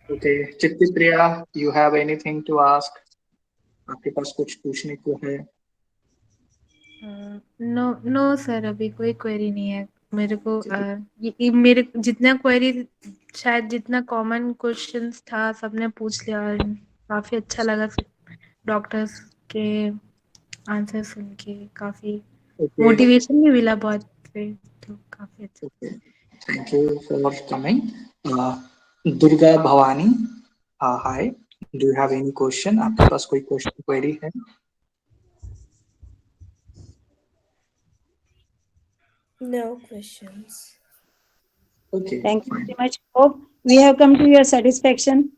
okay. चित्ती प्रिया, you have anything to ask? आपके पास कुछ पूछने को है? नो नो सर, अभी कोई क्वेरी नहीं है मेरे को। ये मेरे जितना क्वेरी, शायद जितना कॉमन क्वेश्चंस था सबने पूछ लिया, और काफ़ी अच्छा लगा डॉक्टर्स के आंसर सुन के, काफ़ी Okay, मोटिवेशन भी मिला बहुत से, तो काफ़ी अच्छा। okay. Thank you for coming. Durga Bhavani, hi. Do you have any question? आपके पास कोई question query है? No questions. Okay, Thank you fine. very much. Hope we have come to your satisfaction.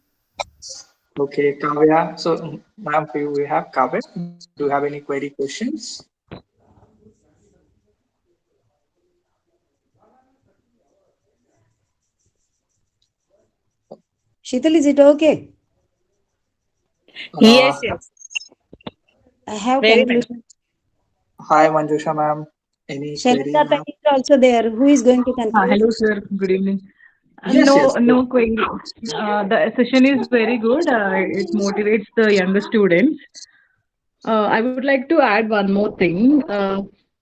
Okay, Kavya. So, ma'am, for you we have Kavya. Do you have any query questions? Sheetal, is it okay? Uh, Yes, yes. I have Very nice. conclusion. Hi, Manjusha, ma'am. Any query, Shalita ma'am? is also there. Who is going to conclude? Hello, sir. Good evening. Yes, No, yes. no query. The session is very good. It motivates the younger students. I would like to add one more thing.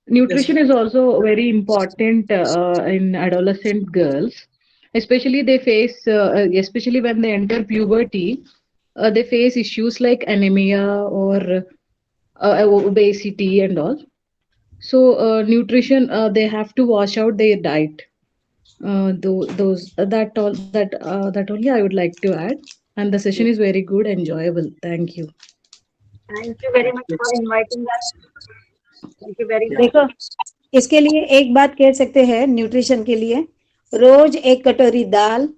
nutrition is also very important in adolescent girls. Especially they face, especially when they enter puberty, they face issues like anemia or obesity and all. So nutrition, they have to wash out their diet. Those that only I would like to add. And the session is very good, enjoyable. Thank you. Thank you very much for inviting us. Thank you very much. देखो, इसके लिए एक बात कह सकते हैं nutrition के लिए, रोज एक कटोरी दाल,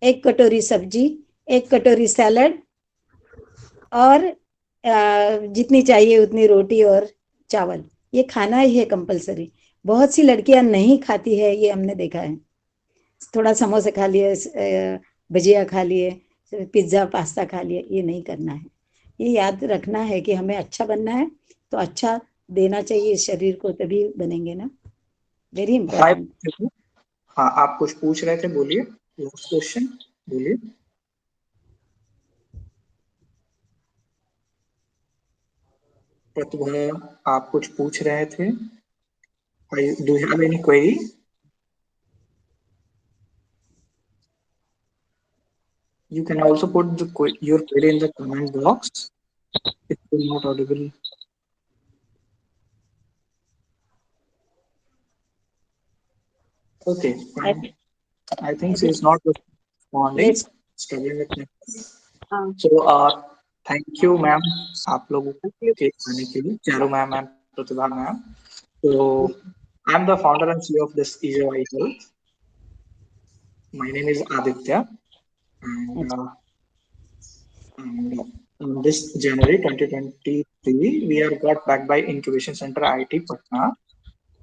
एक कटोरी सब्जी, एक कटोरी सैलड और जितनी चाहिए उतनी रोटी और चावल, ये खाना ही है कंपलसरी। बहुत सी लड़कियां नहीं खाती है, ये हमने देखा है। थोड़ा समोसे खा लिए, भजिया खा लिए, पिज्ज़ा पास्ता खा लिए, ये नहीं करना है। ये याद रखना है कि हमें अच्छा बनना है, तो अच्छा देना चाहिए शरीर को, तभी बनेंगे ना। Very important. हाँ, आप कुछ पूछ रहे थे, बोलिए। लास्ट क्वेश्चन बोलिए। प्रतिभा, आप कुछ पूछ रहे थे? Do you have any query? You can also put your query in the comment box. It's still not audible. Okay, fine. I think she is not responding. Struggling with network. So, thank you, ma'am. आप लोगों के आने के लिए, चारों ma'am and Pratibha ma'am. So, I'm the founder and CEO of this EJY Health. My name is Aditya, and this January 2023, we are got backed by Incubation Center IT Patna,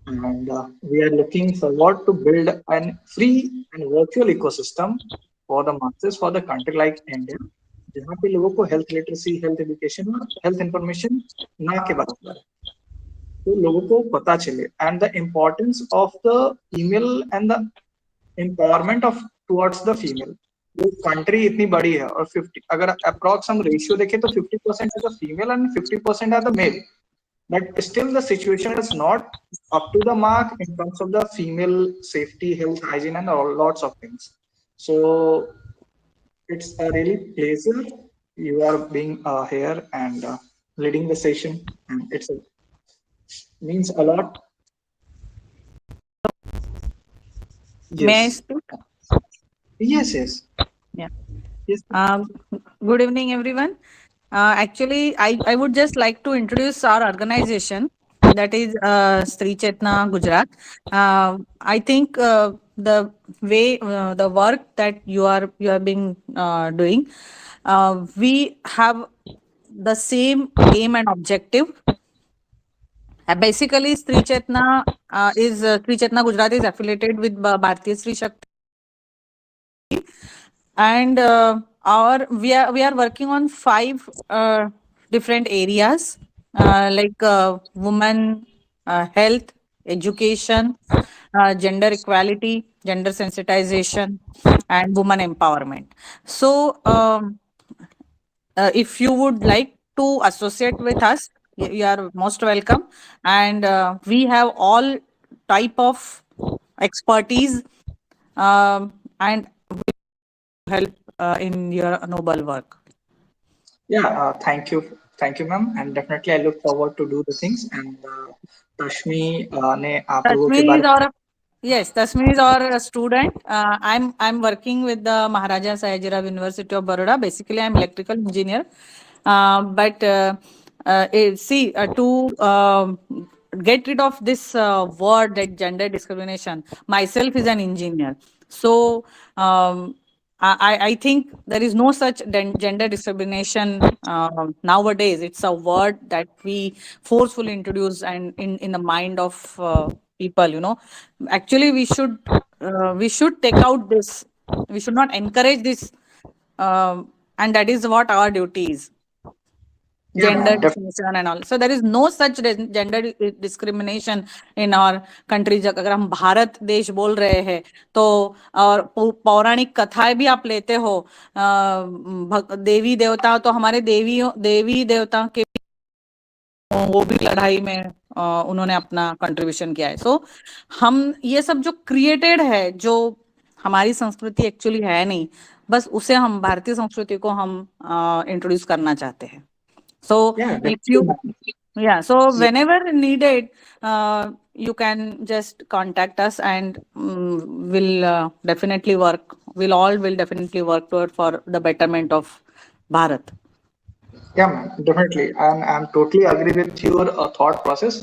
and we are looking forward to build a free and virtual ecosystem for the masses, for the country like India, जहाँ पे लोगों को health literacy, health education और health information ना के बराबर है, तो लोगों को पता चले, and the importance of the female and the empowerment of towards the female. वो कंट्री इतनी बड़ी है और 50, अगर अप्रॉक्स हम रेशियो देखें तो 50% है द फीमेल एंड 50% है the male, but still the situation is not up to the mark in terms of the female safety, health, hygiene, and all lots of things. So it's a really pleasure you are being here and leading the session, and means a lot. May I Yes. speak? Yes. Yeah. Yes. Good evening, everyone. Actually, I would just like to introduce our organization, that is Stree Chetna Gujarat. I think the way the work that you are being doing, we have the same aim and objective. Basically, Stree Chetna Stree Chetna Gujarat is affiliated with Bharatiya Stree Shakti, and we are working on 5 different areas, like women, health, education, gender equality, gender sensitization, and women empowerment. So if you would like to associate with us, you are most welcome, and we have all type of expertise, and help in your noble work. Yeah, thank you, ma'am, and definitely I look forward to do the things. And Tashmi ने आप लोगों के Tasmin बारे is our Yes, Tasmin is our student. I'm working with the Maharaja Sayajirao University of Baroda. Basically, I'm electrical engineer. But see, to get rid of this word, that gender discrimination, myself is an engineer. So I think there is no such gender discrimination nowadays. It's a word that we forcefully introduce and in the mind of people. Actually, we should take out this. We should not encourage this, and that is what our duty is. Yeah, Gender ma'am, discrimination and all. So there is no such gender discrimination in our country. अगर हम भारत देश बोल रहे हैं तो, और पौराणिक कथाएं भी आप लेते हो, देवी देवता, तो हमारे देवी देवता के वो भी लड़ाई में उन्होंने अपना कंट्रीब्यूशन किया है. सो हम ये सब जो क्रिएटेड है, जो हमारी संस्कृति एक्चुअली है नहीं, बस उसे हम भारतीय संस्कृति को हम इंट्रोड्यूस करना चाहते हैं. So Yeah, if you, definitely. yeah, so Yeah. whenever needed, you can just contact us, and we'll definitely work. We'll all will definitely work toward for the betterment of Bharat. Yeah, ma'am, definitely. And I'm totally agree with your thought process.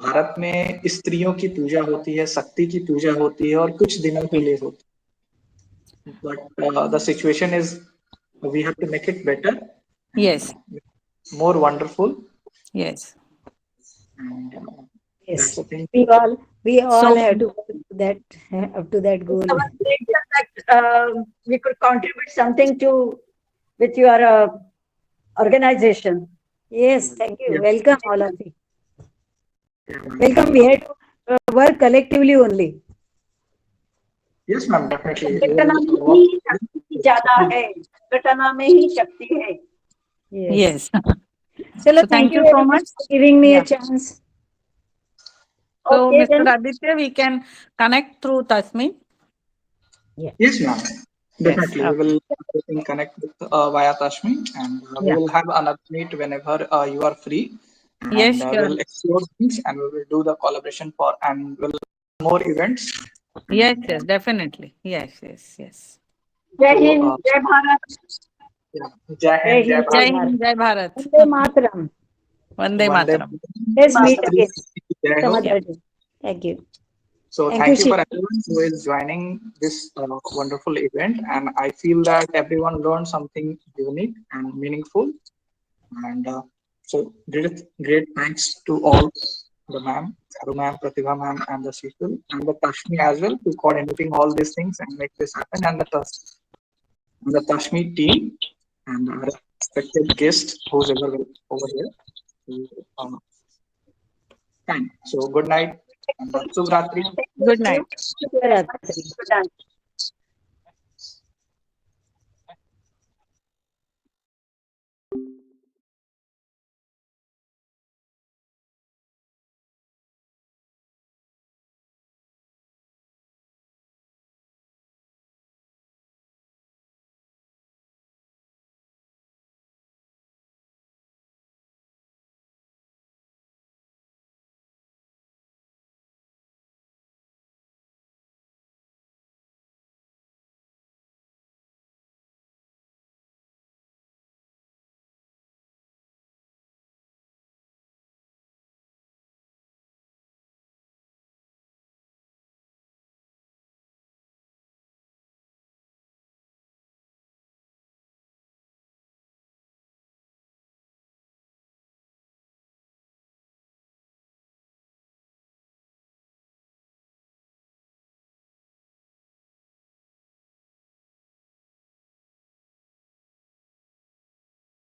Bharat में स्त्रियों की पूजा होती है, शक्ति की पूजा होती है और कुछ दिनों के लिए होती है. But the situation is we have to make it better and Yes, more wonderful. yes. And that's Yes, the thing. we all So have to work to that up to that goal. Our pleasure that we could contribute something to with your organization. Yes, thank you. Yeah. Welcome all of you. Welcome. We have to work collectively only. Yes, ma'am, definitely. We घटना will में work. ही शक्ति ज्यादा है, घटना में ही शक्ति है. Yes. yes. Chalo, So thank thank you you very so much much. for giving me a Yeah. chance. So Okay, Mr. then. Aditya, we can connect through Tasmin. Yes, ma'am. Yes. Definitely. We will connect with via Tashmi, and we Yeah. will have another meet whenever you are free, Yes, and sure. we'll explore things, and we will do the collaboration for, and we'll more events. Yes, And, yes, definitely. Yes, yes, yes. जय so, Hind, जय Bharat. yeah. Jai Jai Hind, Jai Hind, Jai Bharat. Hind, Jai Bharat. Vande Mataram. Vande Vande Mataram. Let's meet Mataram. again Jai some Ho. other day. Thank you. So Thank you, thank you for Shiv. everyone who is joining this wonderful event, and I feel that everyone learned something unique and meaningful. And so great thanks to all the ma'am, Charu ma'am, Pratibha ma'am, and the Shishul, and the Tashmi as well to coordinating all these things and make this happen, and the Tashmi team and our respected guest who's ever over here. So, thank. So good night and Subh Ratri. Good night. Shubharatri. Good night.